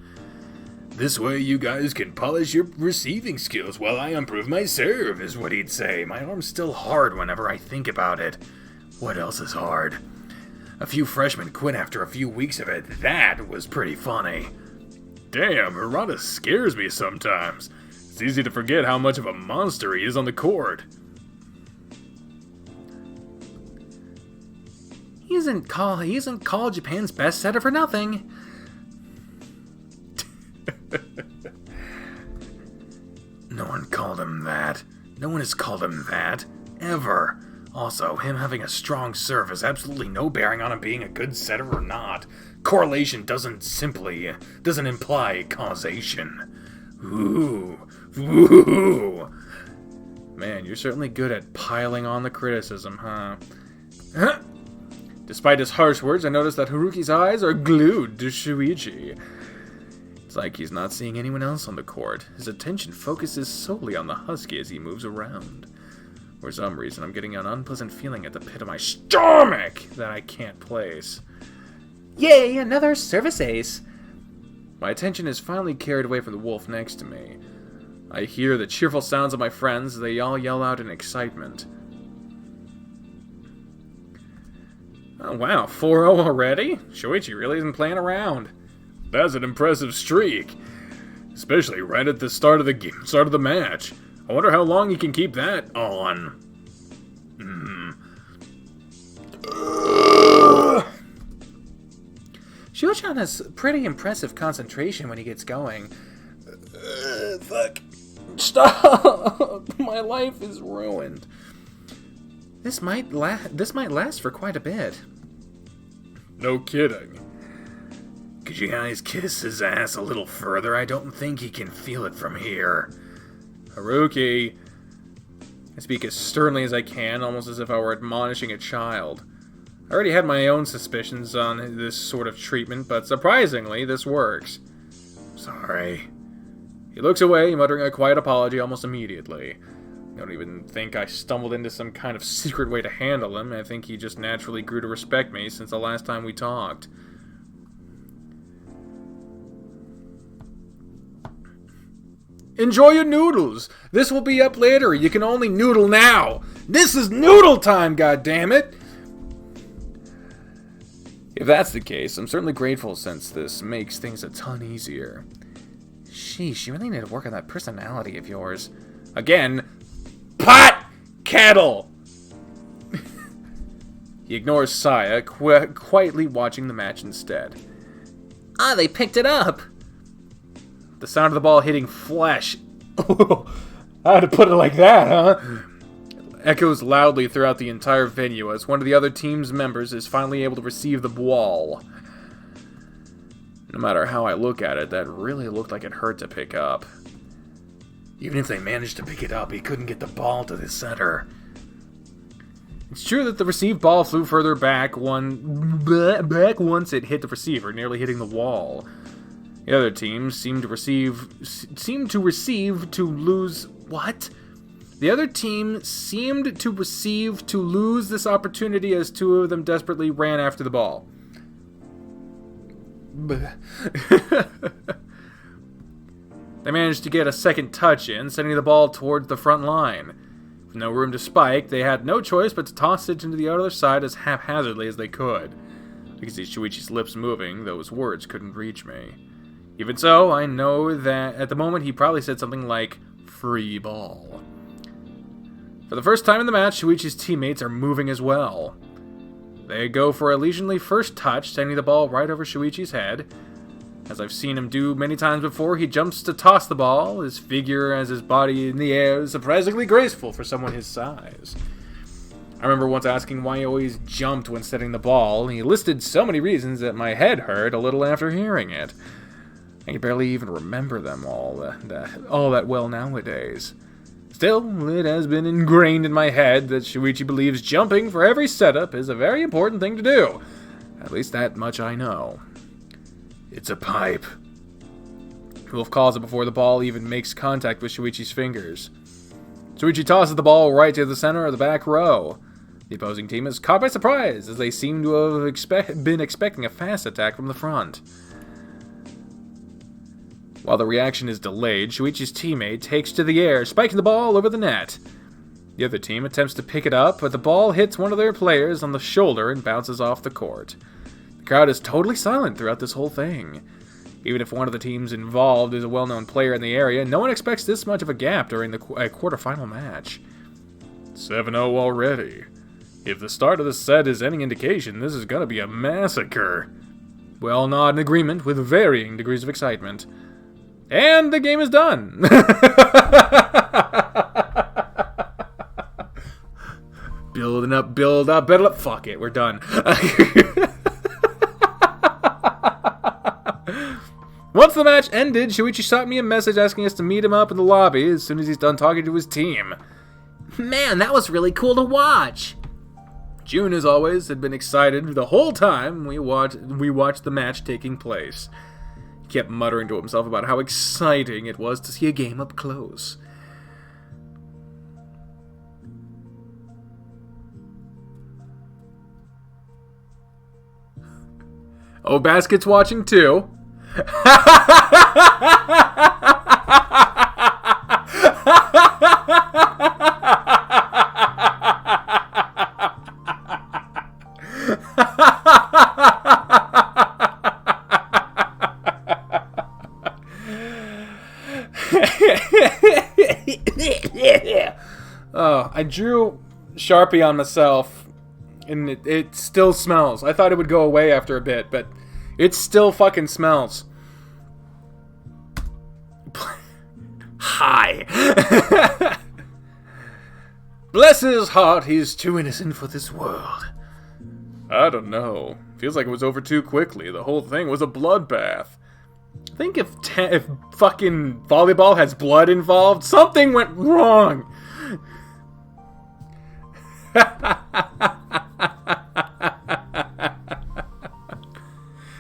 This way you guys can polish your receiving skills while I improve my serve, is what he'd say. My arm's still hard whenever I think about it. What else is hard? A few freshmen quit after a few weeks of it. That was pretty funny. Damn, Hirata scares me sometimes. It's easy to forget how much of a monster he is on the court. He isn't called Japan's best setter for nothing. No one called him that. No one has called him that. Ever. Also, him having a strong serve has absolutely no bearing on him being a good setter or not. Correlation doesn't imply causation. Ooh. Man, you're certainly good at piling on the criticism, huh? Despite his harsh words, I noticed that Haruki's eyes are glued to Shoichi. It's like he's not seeing anyone else on the court. His attention focuses solely on the husky as he moves around. For some reason, I'm getting an unpleasant feeling at the pit of my stomach that I can't place. Yay, another service ace. My attention is finally carried away from the wolf next to me. I hear the cheerful sounds of my friends as they all yell out in excitement. Oh wow, 4-0 already? Shoichi really isn't playing around. That's an impressive streak. Especially right at the start of the match. I wonder how long he can keep that on. Shoichi has pretty impressive concentration when he gets going. Fuck. Stop! My life is ruined. This might last for quite a bit. No kidding. Could you guys kiss his ass a little further? I don't think he can feel it from here. Haruki. I speak as sternly as I can, almost as if I were admonishing a child. I already had my own suspicions on this sort of treatment, but surprisingly, this works. Sorry. He looks away, muttering a quiet apology almost immediately. I don't even think I stumbled into some kind of secret way to handle him. I think he just naturally grew to respect me since the last time we talked. Enjoy your noodles! This will be up later. You can only noodle now. This is noodle time, goddammit! If that's the case, I'm certainly grateful since this makes things a ton easier. Sheesh, you really need to work on that personality of yours. Again, pot kettle! He ignores Saya, quietly watching the match instead. Ah, they picked it up! The sound of the ball hitting flesh. I had to put it like that, huh? Echoes loudly throughout the entire venue as one of the other team's members is finally able to receive the ball. No matter how I look at it, that really looked like it hurt to pick up. Even if they managed to pick it up, he couldn't get the ball to the center. It's true that the received ball flew further back once it hit the receiver, nearly hitting the wall. The other team seemed to lose... What? The other team seemed to receive to lose this opportunity as two of them desperately ran after the ball. They managed to get a second touch in, sending the ball towards the front line. With no room to spike, they had no choice but to toss it into the other side as haphazardly as they could. I could see Shoichi's lips moving, though his words couldn't reach me. Even so, I know that at the moment he probably said something like, "free ball." For the first time in the match, Shoichi's teammates are moving as well. They go for a leisurely first touch, sending the ball right over Shoichi's head. As I've seen him do many times before, he jumps to toss the ball. His figure as his body in the air is surprisingly graceful for someone his size. I remember once asking why he always jumped when setting the ball, and he listed so many reasons that my head hurt a little after hearing it. I can barely even remember them all that well nowadays. Still, it has been ingrained in my head that Shoichi believes jumping for every setup is a very important thing to do. At least that much I know. It's a pipe. Wolf calls it before the ball even makes contact with Shoichi's fingers. Shoichi tosses the ball right to the center of the back row. The opposing team is caught by surprise, as they seem to have been expecting a fast attack from the front. While the reaction is delayed, Shoichi's teammate takes to the air, spiking the ball over the net. The other team attempts to pick it up, but the ball hits one of their players on the shoulder and bounces off the court. The crowd is totally silent throughout this whole thing. Even if one of the teams involved is a well-known player in the area, no one expects this much of a gap during a quarterfinal match. 7-0 already. If the start of the set is any indication, this is going to be a massacre. We all nod in agreement with varying degrees of excitement. And the game is done! Build up. Fuck it, we're done. Once the match ended, Shoichi shot me a message asking us to meet him up in the lobby as soon as he's done talking to his team. Man, that was really cool to watch! Jun, as always, had been excited the whole time we watched the match taking place. He kept muttering to himself about how exciting it was to see a game up close. Oh, Basket's watching too. Oh, I drew Sharpie on myself, and it still smells. I thought it would go away after a bit, but it still fucking smells. Hi. Bless his heart, he's too innocent for this world. I don't know. Feels like it was over too quickly. The whole thing was a bloodbath. I think if fucking volleyball has blood involved, something went wrong.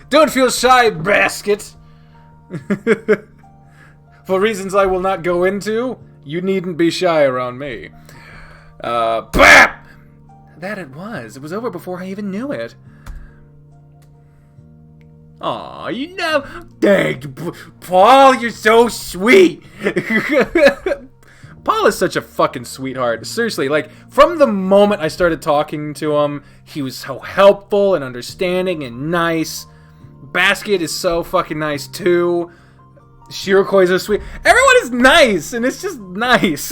Don't feel shy, Basket. For reasons I will not go into, You needn't be shy around me. BAP! That it was. It was over before I even knew it. Aw, you know... Dang, Paul, you're so sweet! Paul is such a fucking sweetheart. Seriously, like, from the moment I started talking to him, he was so helpful and understanding and nice. Basket is so fucking nice, too. Shirakoi's so sweet. Everyone is nice, and it's just nice.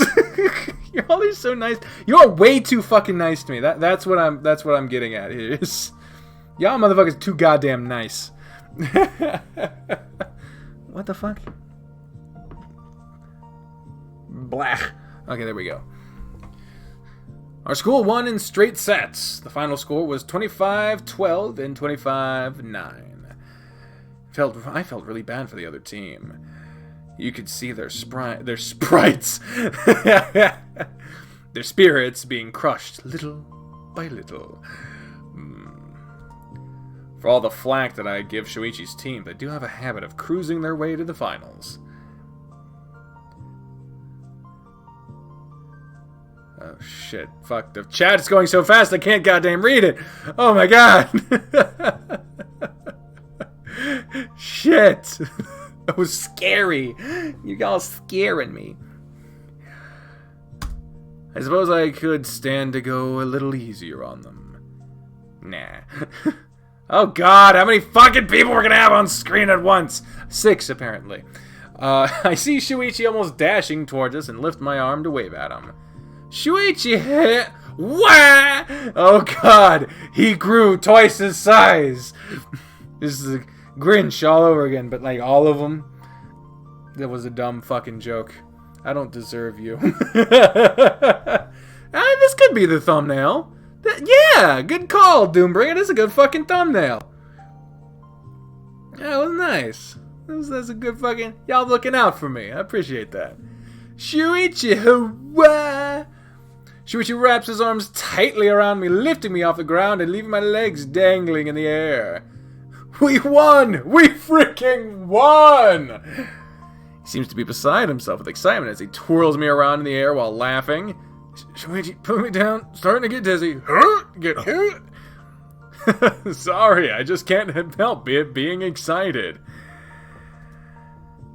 Y'all are so nice. You're way too fucking nice to me. That's what I'm getting at here. Y'all motherfuckers too goddamn nice. What the fuck? Blah. Okay, there we go. Our school won in straight sets. The final score was 25-12 and 25-9. I felt really bad for the other team. You could see their sprites, their spirits being crushed little by little. For all the flack that I give Shoichi's team, they do have a habit of cruising their way to the finals. Oh shit, fuck, the chat is going so fast I can't goddamn read it! Oh my god! Shit! That was scary! You all scaring me. I suppose I could stand to go a little easier on them. Nah. Oh god, how many fucking people we're gonna have on screen at once? 6, apparently. I see Shoichi almost dashing towards us and lift my arm to wave at him. Shoichi! Wah! Oh god, he grew twice his size. This is a Grinch all over again, but like all of them. That was a dumb fucking joke. I don't deserve you. This could be the thumbnail. Yeah, good call, Doombringer. It is a good fucking thumbnail. Yeah, it was nice. That's a good fucking... Y'all looking out for me. I appreciate that. Shoichi, hurrah! Shoichi wraps his arms tightly around me, lifting me off the ground and leaving my legs dangling in the air. We won! We freaking won! He seems to be beside himself with excitement as he twirls me around in the air while laughing. Shoichi, put me down. Starting to get dizzy. Get hurt. Sorry, I just can't help it being excited.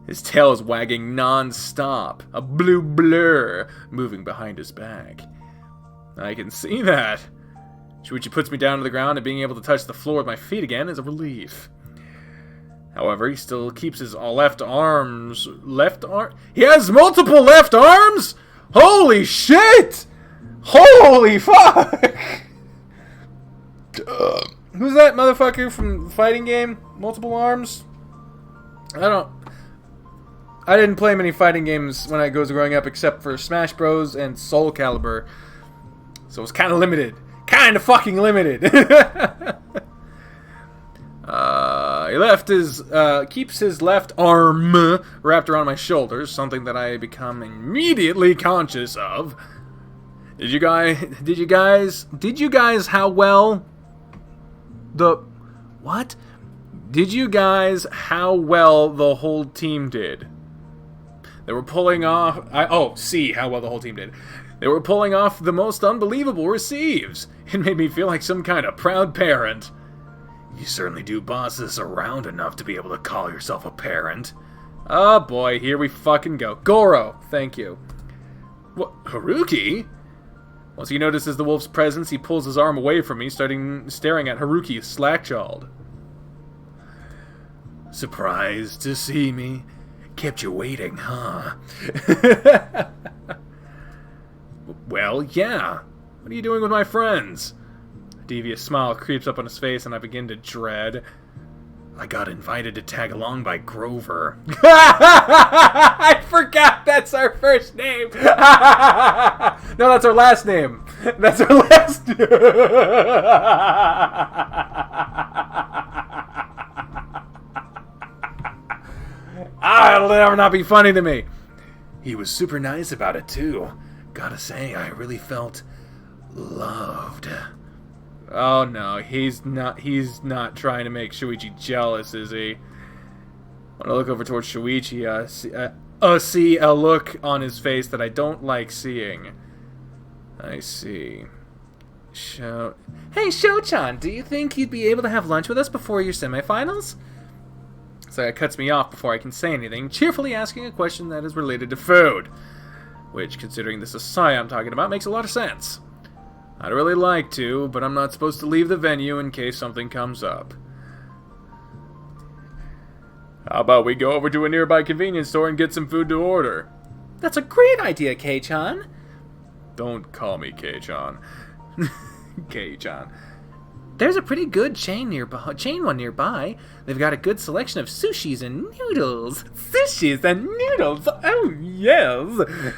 His tail is wagging non-stop, a blue blur moving behind his back. I can see that. Shoichi puts me down to the ground, and being able to touch the floor with my feet again is a relief. However, he still keeps his left arm? He has multiple left arms? Holy shit! Holy fuck! Who's that motherfucker from the fighting game? Multiple arms? I didn't play many fighting games when I was growing up except for Smash Bros. And Soul Calibur. So it was kind of limited. Kind of fucking limited. He keeps his left arm wrapped around my shoulders, something that I become immediately conscious of. Did you guys how well the whole team did? They were pulling off see how well the whole team did. They were pulling off the most unbelievable receives. It made me feel like some kind of proud parent. You certainly do boss this around enough to be able to call yourself a parent. Oh boy, here we fucking go. Goro, thank you. What, Haruki? Once he notices the wolf's presence, he pulls his arm away from me, staring at Haruki slack-jawed. Surprised to see me? Kept you waiting, huh? Well, yeah. What are you doing with my friends? A devious smile creeps up on his face, and I begin to dread. I got invited to tag along by Grover. I forgot that's our first name. No, that's our last name. That's our last name. It'll never not be funny to me. He was super nice about it, too. Gotta say, I really felt loved. Oh no, he's not trying to make Shoichi jealous, is he? When I look over towards Shoichi, see a look on his face that I don't like seeing. I see. Hey, Sho-chan, do you think you'd be able to have lunch with us before your semifinals? So it cuts me off before I can say anything, cheerfully asking a question that is related to food. Which, considering this is Sai I'm talking about, makes a lot of sense. I'd really like to, but I'm not supposed to leave the venue in case something comes up. How about we go over to a nearby convenience store and get some food to order? That's a great idea, Kei-chan. Don't call me Kei-chan. Kei-chan. There's a pretty good chain one nearby. They've got a good selection of sushis and noodles. Sushis and noodles? Oh, yes!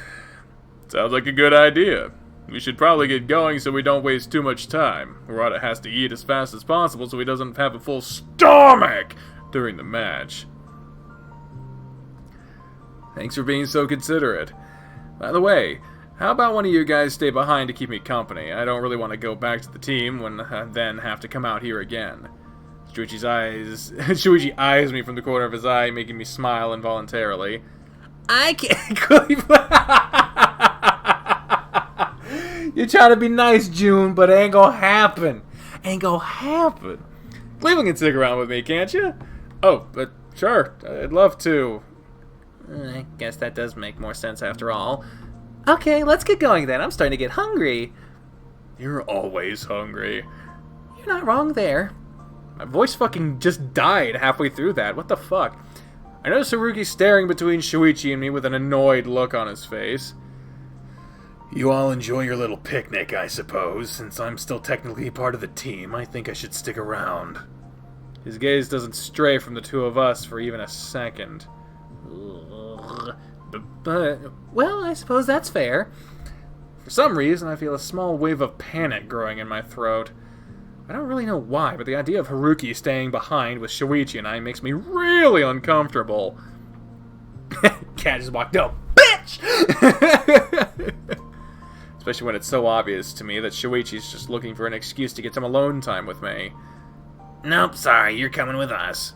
Sounds like a good idea. We should probably get going so we don't waste too much time. Murata has to eat as fast as possible so he doesn't have a full stomach during the match. Thanks for being so considerate. By the way, how about one of you guys stay behind to keep me company? I don't really want to go back to the team when I then have to come out here again. Shoichi eyes me from the corner of his eye, making me smile involuntarily. I can't... You're trying to be nice, June, but it ain't gonna happen. Ain't gonna happen. Cleveland can stick around with me, can't you? Oh, but sure, I'd love to. I guess that does make more sense after all. Okay, let's get going then. I'm starting to get hungry. You're always hungry. You're not wrong there. My voice fucking just died halfway through that. What the fuck? I noticed Haruki staring between Shoichi and me with an annoyed look on his face. You all enjoy your little picnic, I suppose. Since I'm still technically part of the team, I think I should stick around. His gaze doesn't stray from the two of us for even a second. But, well, I suppose that's fair. For some reason, I feel a small wave of panic growing in my throat. I don't really know why, but the idea of Haruki staying behind with Shoichi and I makes me really uncomfortable. Cat just walked up. Bitch! Especially when it's so obvious to me that Shoichi's just looking for an excuse to get some alone time with me. Nope, sorry, you're coming with us.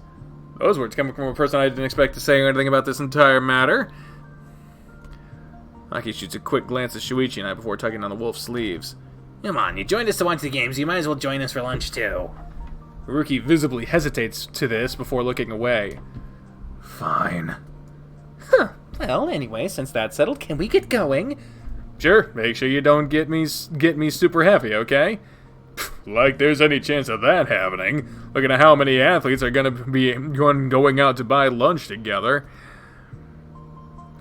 Those words coming from a person I didn't expect to say anything about this entire matter. Aki shoots a quick glance at Shoichi and I before tugging on the wolf's sleeves. Come on, you joined us to watch the games, you might as well join us for lunch too. Haruki visibly hesitates to this before looking away. Fine. Huh. Well, anyway, since that's settled, can we get going? Sure, make sure you don't get me super heavy, okay? Like there's any chance of that happening. Looking at how many athletes are gonna be going out to buy lunch together.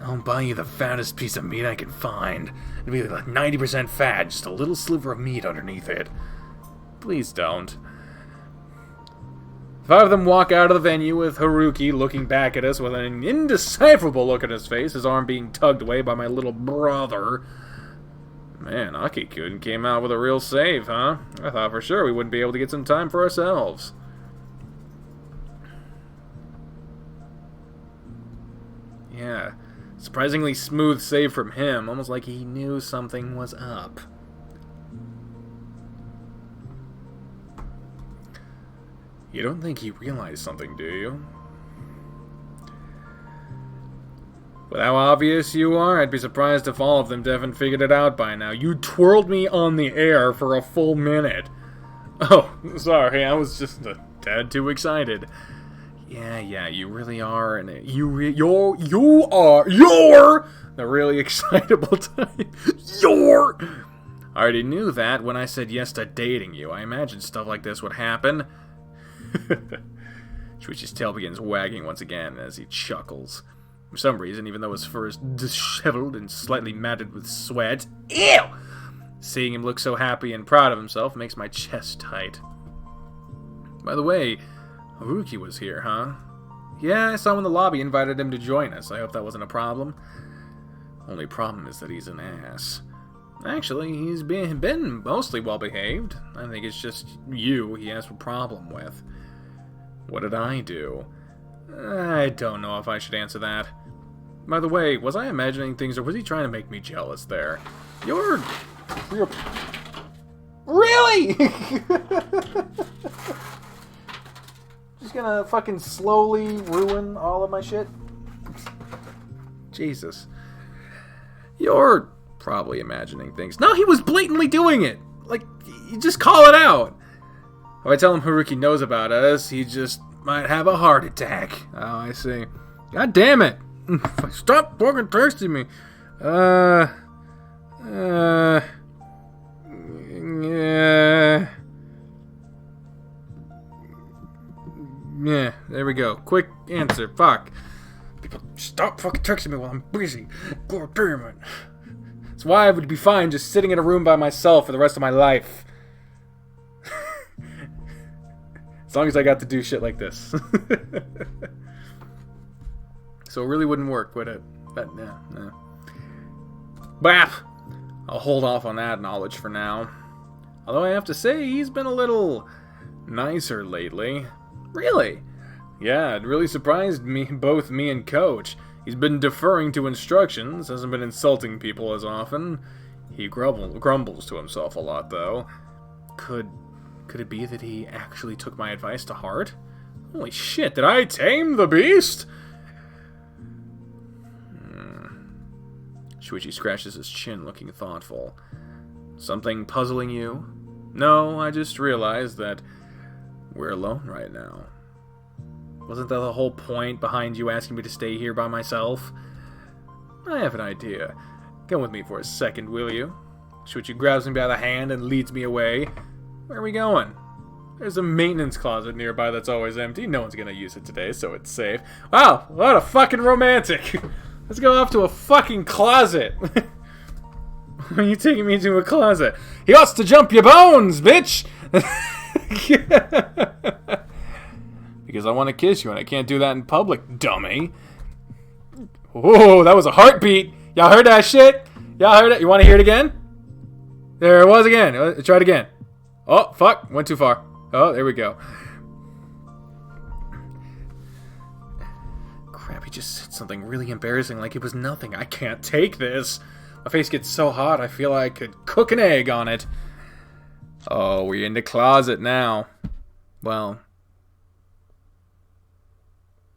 I'll buy you the fattest piece of meat I can find. It'll be like 90% fat, just a little sliver of meat underneath it. Please don't. The five of them walk out of the venue with Haruki looking back at us with an indecipherable look on his face, his arm being tugged away by my little brother. Man, Aki-kun came out with a real save, huh? I thought for sure we wouldn't be able to get some time for ourselves. Yeah, surprisingly smooth save from him, almost like he knew something was up. You don't think he realized something, do you? With how obvious you are, I'd be surprised if all of them haven't figured it out by now. You twirled me on the air for a full minute. Oh, sorry, I was just a tad too excited. Yeah, you really are, and you're the really excitable type. I already knew that when I said yes to dating you. I imagined stuff like this would happen. Shoichi's tail begins wagging once again as he chuckles. For some reason, even though his fur is disheveled and slightly matted with sweat, ew! Seeing him look so happy and proud of himself makes my chest tight. By the way, Haruki was here, huh? Yeah, I saw him in the lobby, invited him to join us. I hope that wasn't a problem. Only problem is that he's an ass. Actually, he's been mostly well-behaved. I think it's just you he has a problem with. What did I do? I don't know if I should answer that. By the way, was I imagining things or was he trying to make me jealous there? You're really? Just gonna fucking slowly ruin all of my shit? Jesus. You're probably imagining things. No, he was blatantly doing it. Like, you just call it out. If I tell him Haruki knows about us, he just might have a heart attack. Oh, I see. God damn it. Stop fucking texting me. Yeah, there we go. Quick answer. Fuck. People, stop fucking texting me while I'm busy. God damn it. That's why I would be fine just sitting in a room by myself for the rest of my life. As long as I got to do shit like this. So it really wouldn't work, would it? But, no. Bap! I'll hold off on that knowledge for now. Although I have to say, he's been a little nicer lately. Really? Yeah, it really surprised me, both me and Coach. He's been deferring to instructions, hasn't been insulting people as often. He grumbles to himself a lot, though. Could it be that he actually took my advice to heart? Holy shit, did I tame the beast? Shoichi scratches his chin, looking thoughtful. Something puzzling you? No, I just realized that we're alone right now. Wasn't that the whole point behind you asking me to stay here by myself? I have an idea. Come with me for a second, will you? Shoichi grabs me by the hand and leads me away. Where are we going? There's a maintenance closet nearby that's always empty. No one's gonna use it today, so it's safe. Wow, what a fucking romantic! Let's go off to a fucking closet! Why are you taking me to a closet? He wants to jump your bones, bitch! Because I want to kiss you and I can't do that in public, dummy. Whoa, that was a heartbeat! Y'all heard that shit? Y'all heard it? You want to hear it again? There it was again. Try it again. Oh, fuck. Went too far. Oh, there we go. Crap, he just said something really embarrassing like it was nothing. I can't take this. My face gets so hot I feel I could cook an egg on it. Oh, we're in the closet now. Well,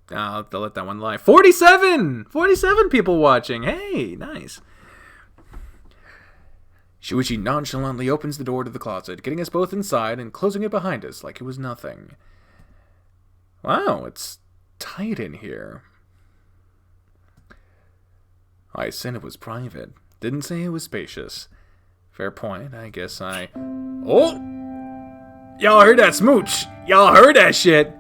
I'll have to let that one lie. 47! 47 people watching. Hey, nice. Shoichi nonchalantly opens the door to the closet, getting us both inside and closing it behind us like it was nothing. Wow, it's tight in here. I said it was private. Didn't say it was spacious. Fair point, I guess I... Oh! Y'all heard that smooch! Y'all heard that shit!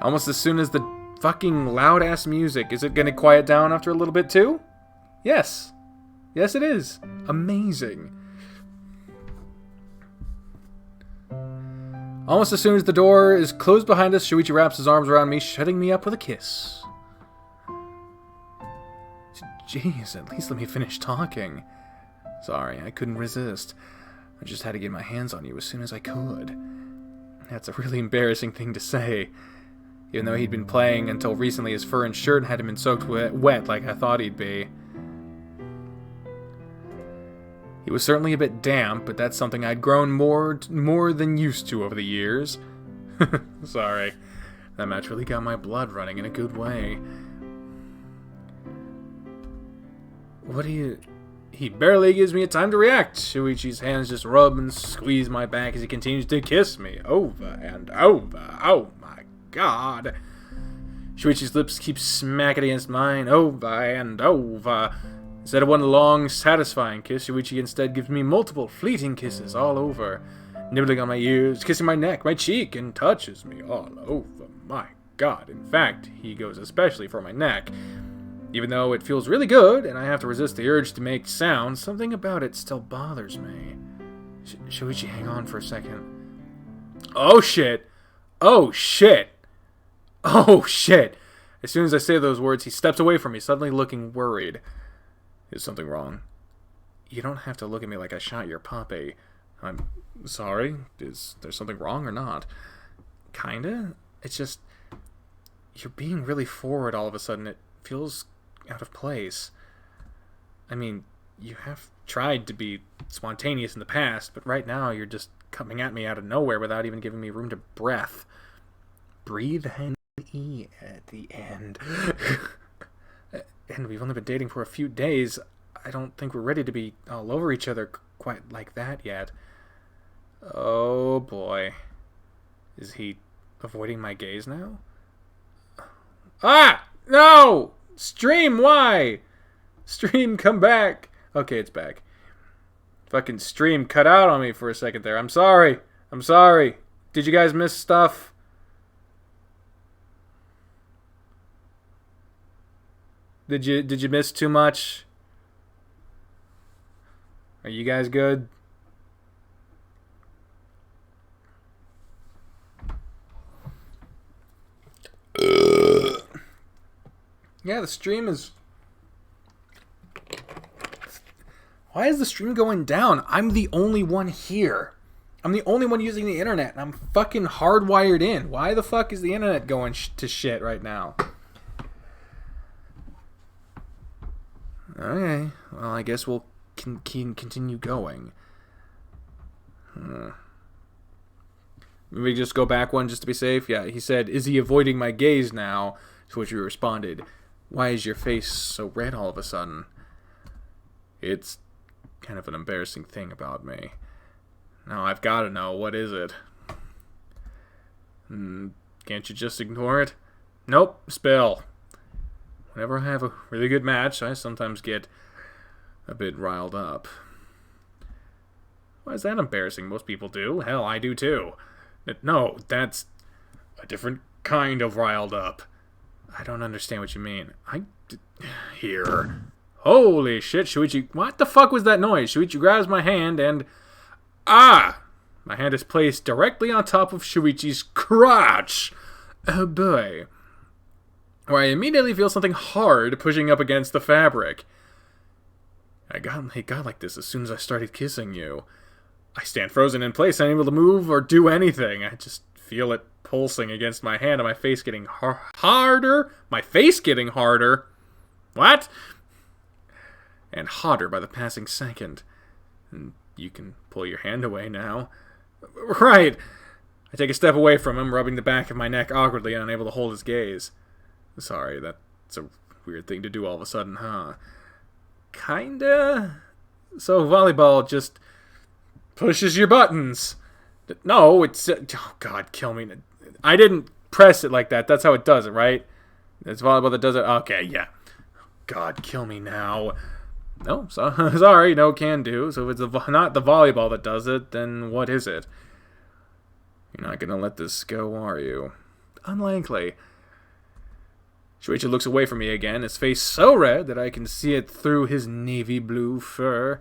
Almost as soon as the fucking loud-ass music. Is it gonna quiet down after a little bit too? Yes. Yes, it is. Amazing. Almost as soon as the door is closed behind us, Shoichi wraps his arms around me, shutting me up with a kiss. Jeez, at least let me finish talking. Sorry, I couldn't resist. I just had to get my hands on you as soon as I could. That's a really embarrassing thing to say. Even though he'd been playing until recently, his fur and shirt hadn't been soaked wet like I thought he'd be. He was certainly a bit damp, but that's something I'd grown more than used to over the years. Sorry. That match really got my blood running in a good way. What do you... He barely gives me a time to react. Shoichi's hands just rub and squeeze my back as he continues to kiss me. Over and over. Oh my god. Shoichi's lips keep smacking against mine. Over and over. Instead of one long, satisfying kiss, Shoichi instead gives me multiple fleeting kisses all over. Nibbling on my ears, kissing my neck, my cheek, and touches me all over. My god. In fact, he goes especially for my neck. Even though it feels really good, and I have to resist the urge to make sounds, something about it still bothers me. Shoichi, hang on for a second. Oh shit! Oh shit! Oh shit! As soon as I say those words, he steps away from me, suddenly looking worried. Is something wrong? You don't have to look at me like I shot your puppy. I'm sorry. Is there something wrong or not? Kinda? It's just... You're being really forward all of a sudden. It feels out of place. I mean, you have tried to be spontaneous in the past, but right now you're just coming at me out of nowhere without even giving me room to breath. Breathe and E at the end. And we've only been dating for a few days. I don't think we're ready to be all over each other quite like that yet. Oh boy. Is he avoiding my gaze now? Ah! No! Stream, why? Stream, come back. Okay, it's back. Fucking stream cut out on me for a second there. I'm sorry. Did you guys miss stuff? Did you miss too much? Are you guys good? Yeah, the stream is... Why is the stream going down? I'm the only one here. I'm the only one using the internet, and I'm fucking hardwired in. Why the fuck is the internet going to shit right now? Okay, well, I guess we'll continue going. Maybe just go back one just to be safe. Yeah, he said, "Is he avoiding my gaze now?" To which we responded, "Why is your face so red all of a sudden?" It's kind of an embarrassing thing about me. Now I've got to know, what is it? Can't you just ignore it? Nope, spill. Whenever I have a really good match, I sometimes get a bit riled up. Why is that embarrassing? Most people do. Hell, I do too. No, that's a different kind of riled up. I don't understand what you mean. Here. Holy shit, Shoichi. What the fuck was that noise? Shoichi grabs my hand and... Ah! My hand is placed directly on top of Shoichi's crotch. Oh boy. Where I immediately feel something hard pushing up against the fabric. It got like this as soon as I started kissing you. I stand frozen in place, unable to move or do anything. I just feel it pulsing against my hand and my face getting harder. My face getting harder. What? And hotter by the passing second. And you can pull your hand away now. Right. I take a step away from him, rubbing the back of my neck awkwardly, unable to hold his gaze. Sorry, that's a weird thing to do all of a sudden, huh? Kinda. So volleyball just pushes your buttons. No, it's... Oh, God, kill me. I didn't press it like that. That's how it does it, right? It's volleyball that does it? Okay, yeah. God, kill me now. No, sorry, no can do. So if it's not the volleyball that does it, then what is it? You're not gonna let this go, are you? Unlikely. Shoichi looks away from me again, his face so red that I can see it through his navy blue fur.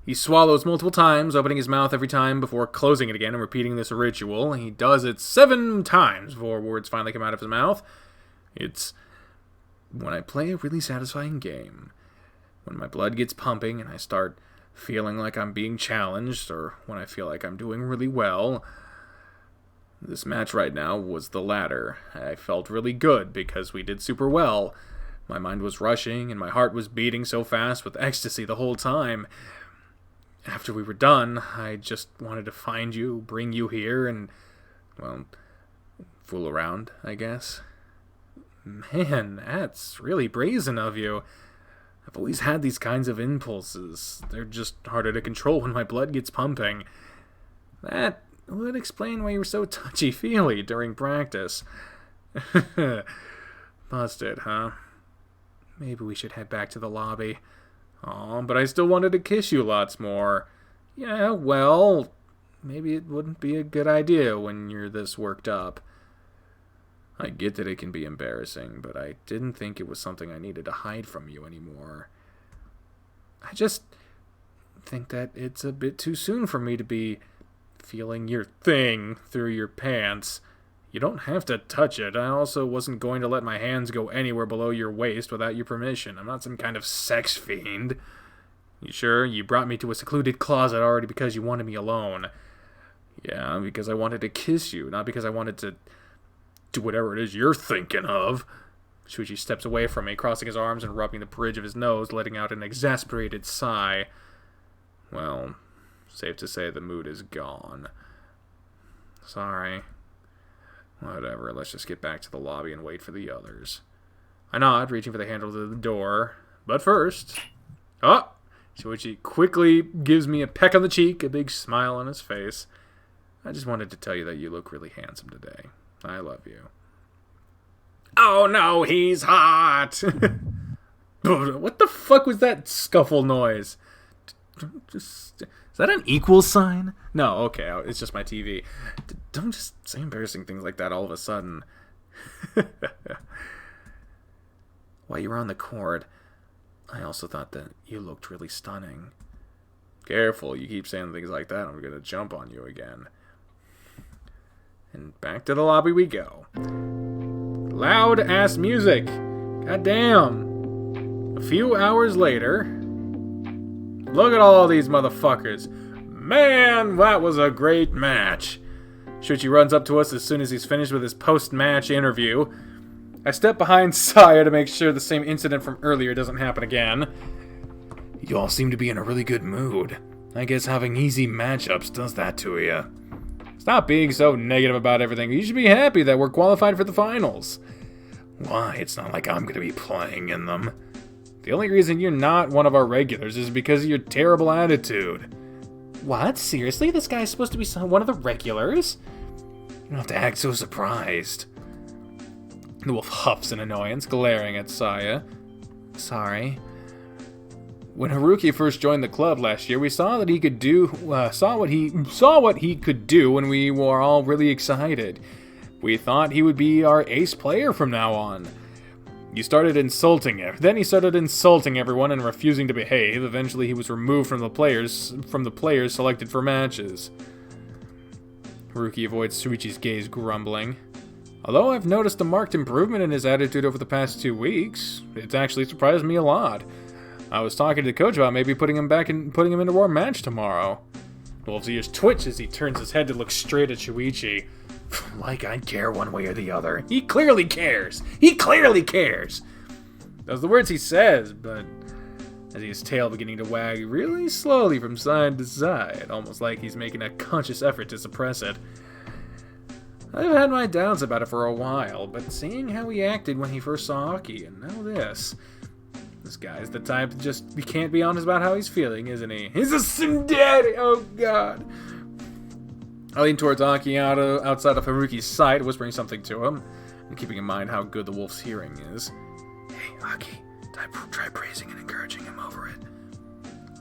He swallows multiple times, opening his mouth every time before closing it again and repeating this ritual. He does it 7 times before words finally come out of his mouth. It's when I play a really satisfying game, when my blood gets pumping and I start feeling like I'm being challenged, or when I feel like I'm doing really well. This match right now was the latter. I felt really good because we did super well. My mind was rushing and my heart was beating so fast with ecstasy the whole time. After we were done, I just wanted to find you, bring you here, and, well, fool around, I guess. Man, that's really brazen of you. I've always had these kinds of impulses. They're just harder to control when my blood gets pumping. That would explain why you were so touchy-feely during practice. Busted, huh? Maybe we should head back to the lobby. Aw, but I still wanted to kiss you lots more. Yeah, well, maybe it wouldn't be a good idea when you're this worked up. I get that it can be embarrassing, but I didn't think it was something I needed to hide from you anymore. I just think that it's a bit too soon for me to be feeling your thing through your pants. You don't have to touch it. I also wasn't going to let my hands go anywhere below your waist without your permission. I'm not some kind of sex fiend. You sure? You brought me to a secluded closet already because you wanted me alone. Yeah, because I wanted to kiss you, not because I wanted to do whatever it is you're thinking of. Shoichi steps away from me, crossing his arms and rubbing the bridge of his nose, letting out an exasperated sigh. Well, safe to say the mood is gone. Sorry. Whatever, let's just get back to the lobby and wait for the others. I nod, reaching for the handle to the door. But first... Oh! Shoichi quickly gives me a peck on the cheek, a big smile on his face. I just wanted to tell you that you look really handsome today. I love you. Oh no, he's hot! What the fuck was that scuffle noise? Is that an equal sign? No, okay, it's just my TV. Don't just say embarrassing things like that all of a sudden. While you were on the court, I also thought that you looked really stunning. Careful, you keep saying things like that, I'm gonna jump on you again. And back to the lobby we go. Loud-ass music. Goddamn. A few hours later... Look at all these motherfuckers. Man, that was a great match. Shoichi runs up to us as soon as he's finished with his post-match interview. I step behind Saya to make sure the same incident from earlier doesn't happen again. You all seem to be in a really good mood. I guess having easy matchups does that to you. Stop being so negative about everything. You should be happy that we're qualified for the finals. Why? It's not like I'm going to be playing in them. The only reason you're not one of our regulars is because of your terrible attitude. What? Seriously? This guy's supposed to be one of the regulars? You don't have to act so surprised. The wolf huffs in annoyance, glaring at Saya. Sorry. When Haruki first joined the club last year, we saw that he could saw what he could do when we were all really excited. We thought he would be our ace player from now on. You started insulting him. Then he started insulting everyone and refusing to behave. Eventually, he was removed from the players selected for matches. Haruki avoids Shoichi's gaze, grumbling. Although I've noticed a marked improvement in his attitude over the past 2 weeks, it's actually surprised me a lot. I was talking to the coach about maybe putting him into our match tomorrow. Wolf's ears twitch as he turns his head to look straight at Shoichi. Like I'd care one way or the other. He clearly cares. He clearly cares. Those are the words he says, but as his tail beginning to wag really slowly from side to side, almost like he's making a conscious effort to suppress it. I've had my doubts about it for a while, but seeing how he acted when he first saw Aki, and now this guy's the type that he can't be honest about how he's feeling, isn't he? He's a tsundere! Oh god! I lean towards Aki outside of Haruki's sight, whispering something to him, and keeping in mind how good the wolf's hearing is. Hey, Aki, try praising and encouraging him over it.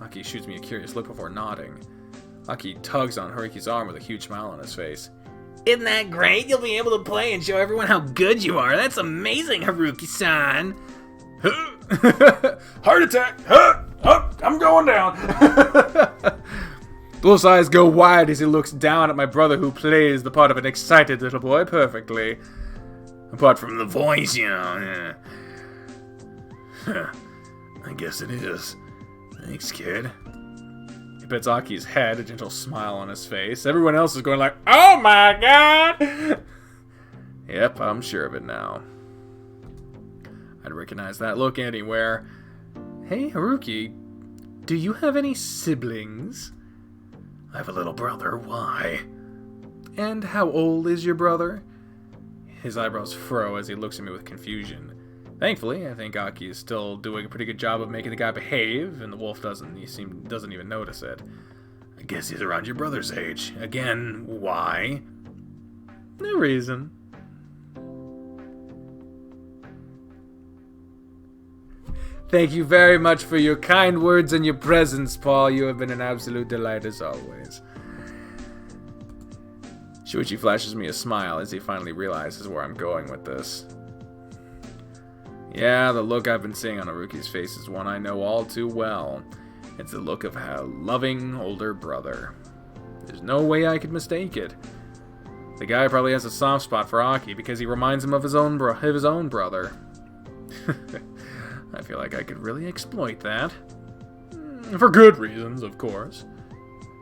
Aki shoots me a curious look before nodding. Aki tugs on Haruki's arm with a huge smile on his face. Isn't that great? You'll be able to play and show everyone how good you are. That's amazing, Haruki-san. Heart attack! I'm going down! Wolf's eyes go wide as he looks down at my brother, who plays the part of an excited little boy perfectly. Apart from the voice, you know. I guess it is. Thanks, kid. He pets Aki's head, a gentle smile on his face. Everyone else is going like, oh my god! Yep, I'm sure of it now. I'd recognize that look anywhere. Hey, Haruki, do you have any siblings? I have a little brother. Why? And how old is your brother? His eyebrows furrow as he looks at me with confusion. Thankfully, I think Aki is still doing a pretty good job of making the guy behave, and the wolf doesn't even notice it. I guess he's around your brother's age. Again, why? No reason. Thank you very much for your kind words and your presence, Paul. You have been an absolute delight as always. Shoichi flashes me a smile as he finally realizes where I'm going with this. Yeah, the look I've been seeing on Haruki's face is one I know all too well. It's the look of a loving older brother. There's no way I could mistake it. The guy probably has a soft spot for Aki because he reminds him of his own brother. I feel like I could really exploit that. For good reasons, of course.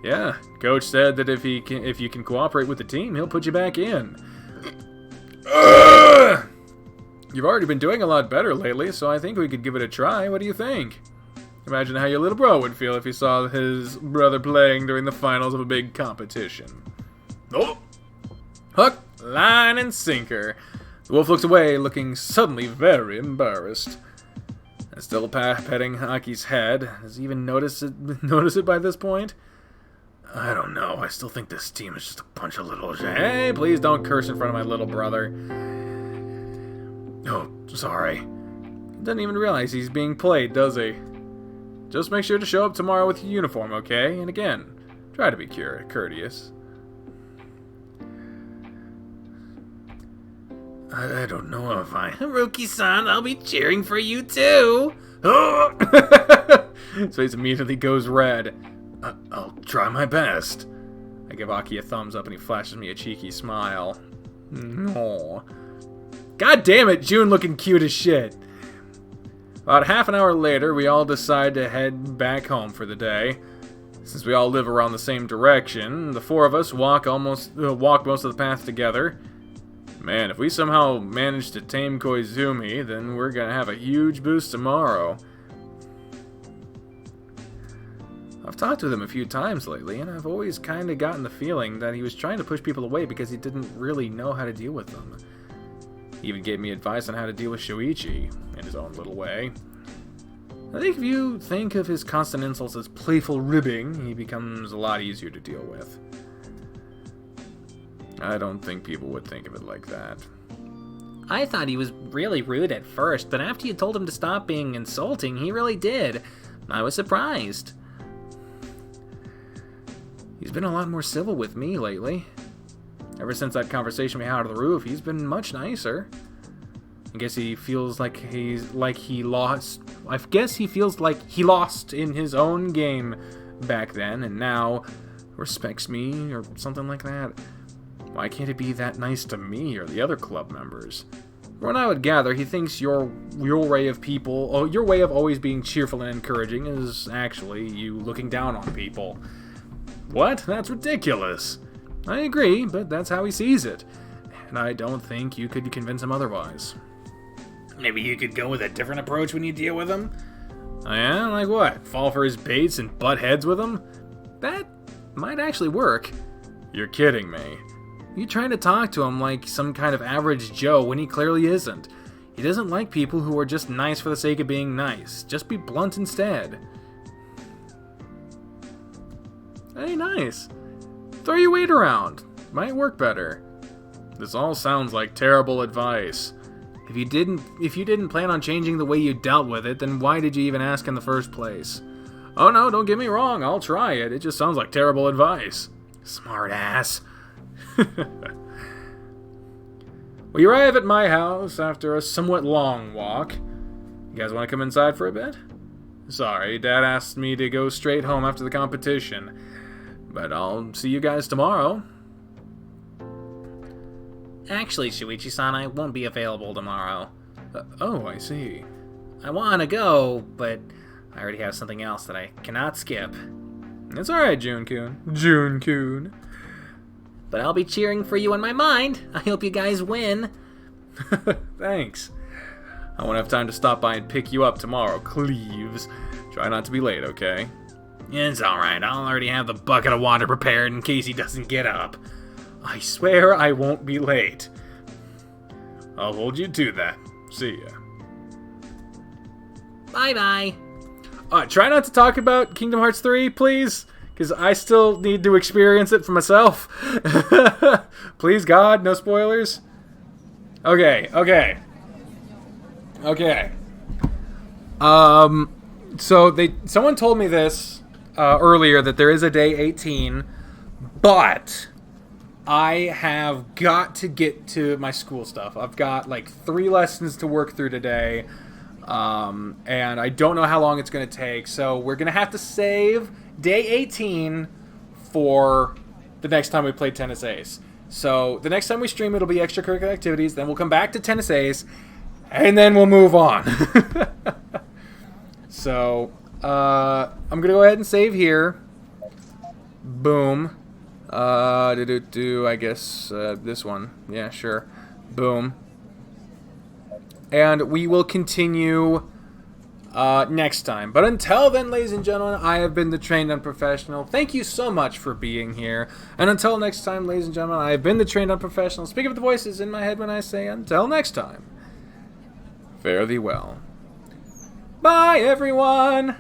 Yeah, Coach said that if you can cooperate with the team, he'll put you back in. You've already been doing a lot better lately, so I think we could give it a try. What do you think? Imagine how your little bro would feel if he saw his brother playing during the finals of a big competition. Oh! Huck! Line and sinker. The wolf looks away, looking suddenly very embarrassed. And still petting Aki's head. Does he even notice it by this point? I don't know. I still think this team is just a bunch of little... Hey, please don't curse in front of my little brother. Oh, sorry. He doesn't even realize he's being played, does he? Just make sure to show up tomorrow with your uniform, okay? And again, try to be courteous. I don't know if I... Haruki-san, I'll be cheering for you too. His face immediately goes red. I'll try my best. I give Aki a thumbs up and he flashes me a cheeky smile. Aww. God damn it, June looking cute as shit. About half an hour later, we all decide to head back home for the day. Since we all live around the same direction, the four of us walk most of the path together. Man, if we somehow manage to tame Koizumi, then we're gonna have a huge boost tomorrow. I've talked with him a few times lately, and I've always kind of gotten the feeling that he was trying to push people away because he didn't really know how to deal with them. He even gave me advice on how to deal with Shoichi, in his own little way. I think if you think of his constant insults as playful ribbing, he becomes a lot easier to deal with. I don't think people would think of it like that. I thought he was really rude at first, but after you told him to stop being insulting, he really did. I was surprised. He's been a lot more civil with me lately. Ever since that conversation we had on the roof, he's been much nicer. I guess he feels like he lost. I guess he feels like he lost in his own game back then, and now respects me or something like that. Why can't he be that nice to me or the other club members? From what I would gather, he thinks your way of always being cheerful and encouraging is actually you looking down on people. What? That's ridiculous. I agree, but that's how he sees it. And I don't think you could convince him otherwise. Maybe you could go with a different approach when you deal with him? Oh yeah? Like what? Fall for his baits and butt heads with him? That might actually work. You're kidding me. You trying to talk to him like some kind of average Joe when he clearly isn't. He doesn't like people who are just nice for the sake of being nice. Just be blunt instead. Hey, nice. Throw your weight around. Might work better. This all sounds like terrible advice. If you didn't plan on changing the way you dealt with it, then why did you even ask in the first place? Oh no, don't get me wrong, I'll try it. It just sounds like terrible advice. Smart ass. We arrive at my house after a somewhat long walk. You guys want to come inside for a bit? Sorry, Dad asked me to go straight home after the competition. But I'll see you guys tomorrow. Actually, Shoichi-san, I won't be available tomorrow. Oh, I see. I want to go, but I already have something else that I cannot skip. It's alright, June-kun. June-kun. But I'll be cheering for you in my mind. I hope you guys win. Thanks. I won't have time to stop by and pick you up tomorrow, Cleaves. Try not to be late, okay? It's alright. I'll already have the bucket of water prepared in case he doesn't get up. I swear I won't be late. I'll hold you to that. See ya. Bye-bye. Try not to talk about Kingdom Hearts 3, please. Because I still need to experience it for myself. Please, God, no spoilers. Okay. So someone told me this earlier, that there is a day 18, but I have got to get to my school stuff. I've got like 3 lessons to work through today, and I don't know how long it's going to take, so we're going to have to save day 18 for the next time we play Tennis Ace. So the next time we stream, it'll be extracurricular activities, then we'll come back to Tennis Ace, and then we'll move on. So I'm going to go ahead and save here. Boom. I guess this one. Yeah, sure. Boom. And we will continue next time. But until then, ladies and gentlemen, I have been the Trained Unprofessional. Thank you so much for being here. And until next time, ladies and gentlemen, I have been the Trained Unprofessional. Speaking of the voices in my head when I say until next time, fare thee well. Bye, everyone!